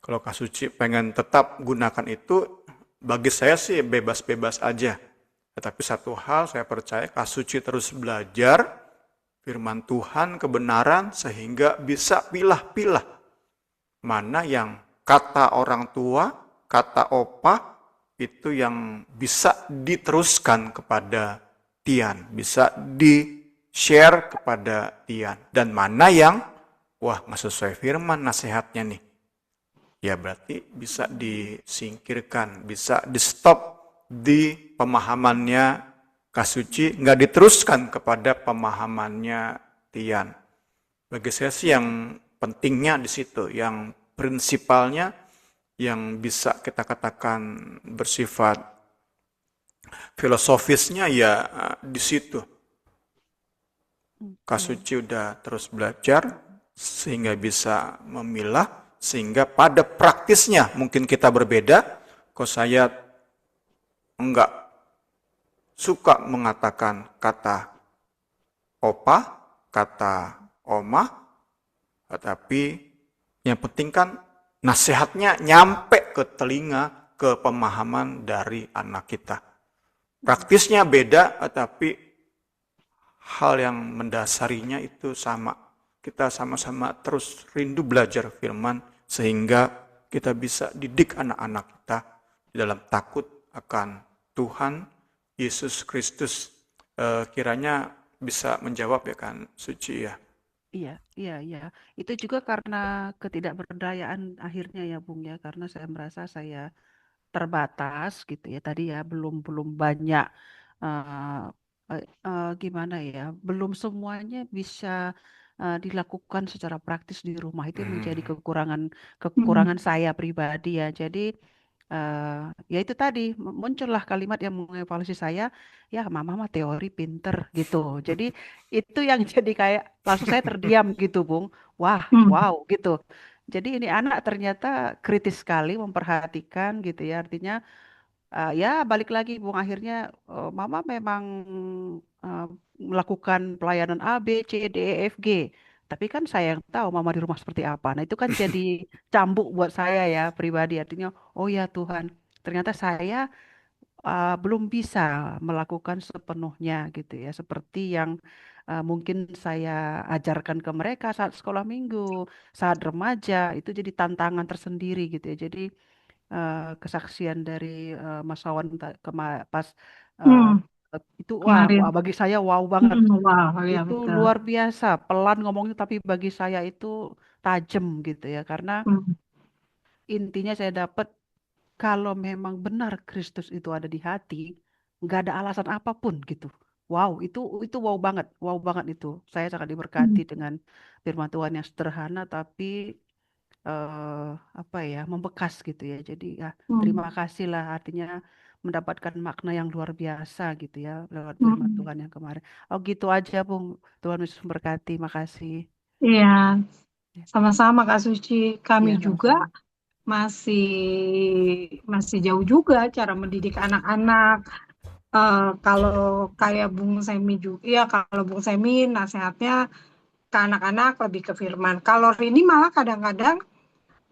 Kalau Kak Suci pengen tetap gunakan itu, bagi saya sih bebas-bebas aja. Tetapi satu hal saya percaya Kak Suci terus belajar firman Tuhan, kebenaran, sehingga bisa pilah-pilah mana yang kata orang tua, kata opa, itu yang bisa diteruskan kepada Tian, bisa di-share kepada Tian. Dan mana yang, wah nggak sesuai firman nasihatnya nih. Ya berarti bisa disingkirkan, bisa di-stop di pemahamannya Kasuci, nggak diteruskan kepada pemahamannya Tian. Bagi saya sih yang pentingnya di situ, yang prinsipalnya yang bisa kita katakan bersifat filosofisnya ya di situ. oke. Kasuci udah terus belajar sehingga bisa memilah, sehingga pada praktisnya mungkin kita berbeda. Kok saya enggak suka mengatakan kata opa, kata oma, tetapi yang penting kan nasihatnya nyampe ke telinga, ke pemahaman dari anak kita. Praktisnya beda, tetapi hal yang mendasarinya itu sama. Kita sama-sama terus rindu belajar firman, sehingga kita bisa didik anak-anak kita di dalam takut akan Tuhan Yesus Kristus. Kiranya bisa menjawab ya kan, Suci ya. Iya, iya, iya. Itu juga karena ketidakberdayaan akhirnya ya, Bung ya. Karena saya merasa saya terbatas gitu ya. Tadi ya belum belum banyak gimana ya, belum semuanya bisa dilakukan secara praktis di rumah. Itu yang menjadi Hmm. kekurangan Mm-mm. kekurangan saya pribadi ya. Jadi Ya itu tadi muncullah kalimat yang mengevaluasi saya, ya mama mah teori pinter gitu. Jadi itu yang jadi kayak langsung saya terdiam gitu, Bung. Wah, Hmm. wow gitu. Jadi ini anak ternyata kritis sekali memperhatikan gitu ya. Artinya ya balik lagi, Bung, akhirnya mama memang eh, melakukan pelayanan A, B, C, D, E, F, G. Tapi kan saya yang tahu mama di rumah seperti apa. Nah itu kan jadi cambuk buat saya ya pribadi. Artinya, oh ya Tuhan, ternyata saya belum bisa melakukan sepenuhnya gitu ya. Seperti yang mungkin saya ajarkan ke mereka saat sekolah minggu, saat remaja, itu jadi tantangan tersendiri gitu ya. Jadi kesaksian dari Mas Wawan pas eh, Hmm. itu wah, Kemarin. wah bagi saya wow banget. Wah, ya Itu betul. luar biasa, pelan ngomongnya tapi bagi saya itu tajam gitu ya. Karena Hmm. intinya saya dapat kalau memang benar Kristus itu ada di hati, nggak ada alasan apapun gitu. Wow, itu wow banget itu. Saya sangat Hmm. diberkati dengan firman Tuhan yang sederhana tapi eh apa ya, membekas gitu ya. Jadi ya Hmm. terima kasih lah, artinya mendapatkan makna yang luar biasa gitu ya lewat firman Hmm. Tuhan yang kemarin. Oh gitu aja, Bung. Tuhan Yesus memberkati. Makasih. Iya, Ya, sama-sama Kak Suci. Kami ya, juga sama-sama. masih masih jauh juga cara mendidik anak-anak. Kalau kayak Bung Semi juga, ya kalau Bung Semi nasihatnya ke anak-anak lebih ke firman. Kalau Rini malah kadang-kadang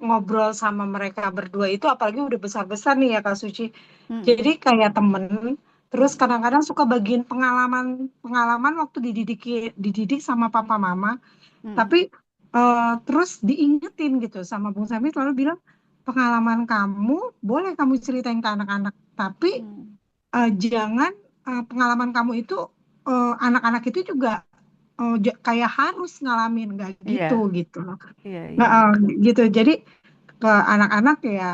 ngobrol sama mereka berdua itu, apalagi udah besar-besar nih ya Kak Suci. Jadi Mm-mm. kayak temen, terus Mm-mm. kadang-kadang suka bagiin pengalaman waktu dididik sama papa mama. Mm-mm. Tapi terus diingetin gitu sama Bung Sami selalu bilang pengalaman kamu boleh kamu ceritain ke anak-anak, tapi Mm. jangan pengalaman kamu itu anak-anak itu juga kayak harus ngalamin nggak gitu Iya, gitu loh. iya, Nggak, iya, betul. gitu. Jadi ke anak-anak ya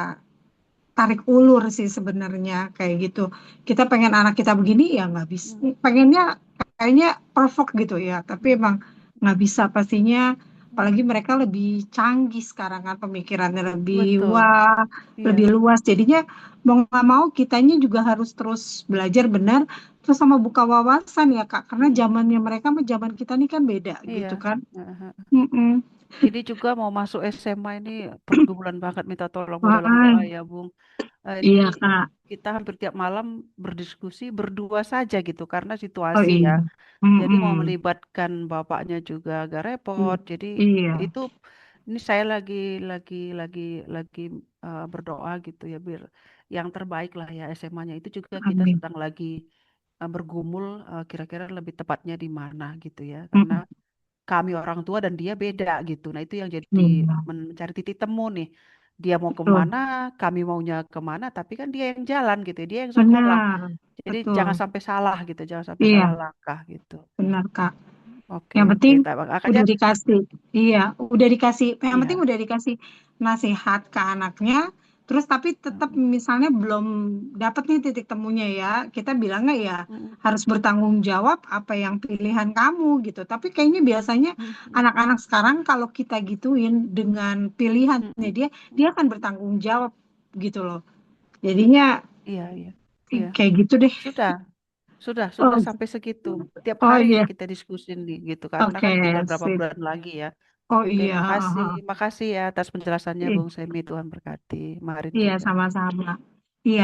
tarik ulur sih sebenarnya kayak gitu. Kita pengen anak kita begini ya nggak bisa. Mm. Pengennya kayaknya perfect gitu ya, tapi Mm. emang nggak bisa pastinya. Apalagi Mm. mereka lebih canggih sekarang kan pemikirannya lebih Betul. wah, lebih Iya. luas. Jadinya mau nggak mau kitanya juga harus terus belajar benar, terus sama buka wawasan ya Kak. Karena Mm-mm. zamannya mereka sama zaman kita nih kan beda gitu Iya. kan. Aha. Mm-mm. Ini juga mau masuk SMA ini pergumulan banget, minta tolong dalam Wah, doa ya, Bung. Ini iya Kak. kita hampir tiap malam berdiskusi berdua saja gitu karena Oh situasi ya. iya. Jadi mau Mm-mm. melibatkan bapaknya juga agak repot. Jadi Iya. itu ini saya lagi lagi berdoa gitu ya biar yang terbaik lah ya SMA-nya itu juga kita Amin. sedang lagi bergumul kira-kira lebih tepatnya di mana gitu ya. Karena Mm, kami orang tua dan dia beda gitu. Nah itu yang jadi iya, mencari titik temu nih. Dia mau betul. kemana, kami maunya kemana, tapi kan dia yang jalan gitu, dia yang sekolah. Benar, Jadi jangan betul. sampai salah gitu, jangan sampai salah Iya, langkah gitu. benar, Kak. Oke, Yang oke. penting Makanya, udah dikasih, iya, udah dikasih. Yang penting iya. udah dikasih nasihat ke anaknya. Terus tapi tetap Mm, misalnya belum dapet nih titik temunya ya, kita bilangnya ya mm, harus bertanggung jawab apa yang pilihan kamu gitu. Tapi kayaknya biasanya mm, mm, anak-anak sekarang kalau kita gituin dengan mm, pilihannya mm, dia mm. akan bertanggung jawab gitu loh. Jadinya Iya, iya, iya. kayak gitu deh. Sudah, sudah Oh, sampai segitu. Tiap oh hari ini iya, kita diskusin nih gitu, karena oke, kan tinggal berapa sip. bulan lagi ya. Oh Oke, iya, makasih, aha. makasih ya atas penjelasannya, Iya, Bung Semi. Tuhan berkati. Marin iya, juga. sama-sama. Iya,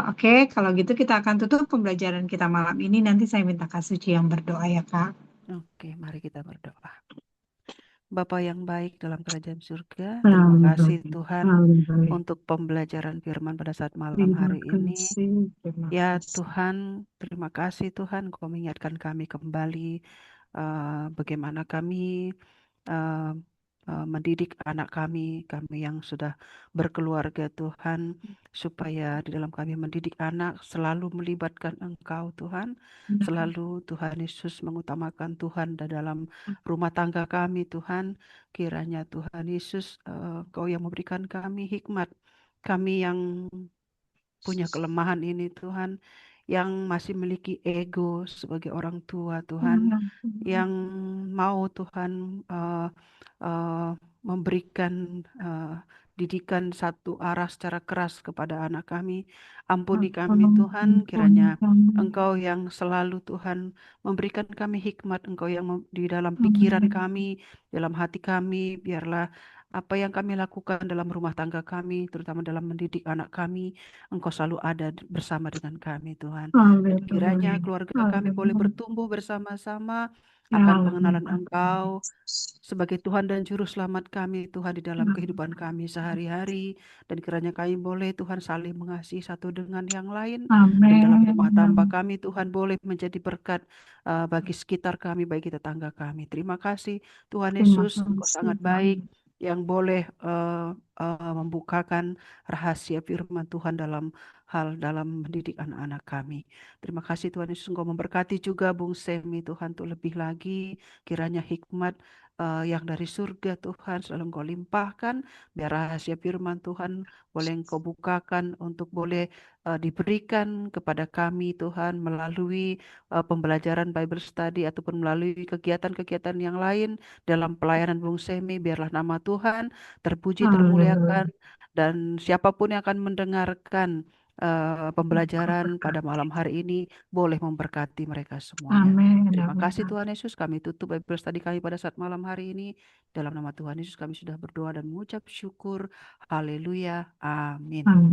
oke. Kalau gitu kita akan tutup pembelajaran kita malam ini. Nanti saya minta Kak Suci yang berdoa ya, Kak. Oke, mari kita berdoa. Bapa yang baik dalam kerajaan surga, terima kasih Haleluya, Tuhan haleluya. untuk pembelajaran firman pada saat malam Terima hari ini. kasih, terima Ya kasih. Tuhan, terima kasih Tuhan, Kau mengingatkan kami kembali bagaimana kami eh, mendidik anak kami yang sudah berkeluarga Tuhan, supaya di dalam kami mendidik anak selalu melibatkan Engkau Tuhan, selalu Tuhan Yesus mengutamakan Tuhan di dalam rumah tangga kami Tuhan, kiranya Tuhan Yesus Kau yang memberikan kami hikmat, kami yang punya kelemahan ini Tuhan, yang masih memiliki ego sebagai orang tua Tuhan, yang mau Tuhan eh, memberikan didikan satu arah secara keras kepada anak kami. Ampuni kami Tolong Tuhan, ampuni kiranya kami. Engkau yang selalu Tuhan memberikan kami hikmat, Engkau yang di dalam pikiran Amin. kami, dalam hati kami, biarlah apa yang kami lakukan dalam rumah tangga kami, terutama dalam mendidik anak kami, Engkau selalu ada bersama dengan kami Tuhan. Dan kiranya Haleluya. keluarga kami boleh Haleluya. bertumbuh bersama-sama Ya akan Allah, pengenalan Tuhan Engkau Yesus. sebagai Tuhan dan Juru Selamat kami, Tuhan, di dalam kehidupan kami sehari-hari. Dan kiranya kami boleh, Tuhan, saling mengasihi satu dengan yang lain. Dan dalam rumah tangga Amin. kami, Tuhan, boleh menjadi berkat bagi sekitar kami, bagi tetangga kami. Terima kasih, Tuhan Terima Yesus, Engkau kasih sangat baik, Tuhan. yang boleh membukakan rahasia firman Tuhan dalam mendidik anak-anak kami. Terima kasih Tuhan Yesus, Engkau memberkati juga Bung Semi, Tuhan, untuk lebih lagi kiranya hikmat yang dari surga Tuhan selalu Engkau limpahkan, biar rahasia firman Tuhan boleh Engkau bukakan untuk boleh diberikan kepada kami Tuhan melalui pembelajaran Bible study ataupun melalui kegiatan-kegiatan yang lain dalam pelayanan Bung Semi. Biarlah nama Tuhan terpuji, Haleluya. termuliakan, dan siapapun yang akan mendengarkan pembelajaran pada malam hari ini boleh memberkati mereka semuanya. Amin. Terima Amin. kasih Tuhan Yesus, kami tutup Bible study kami pada saat malam hari ini. Dalam nama Tuhan Yesus kami sudah berdoa dan mengucap syukur. Haleluya. Amin. Amin.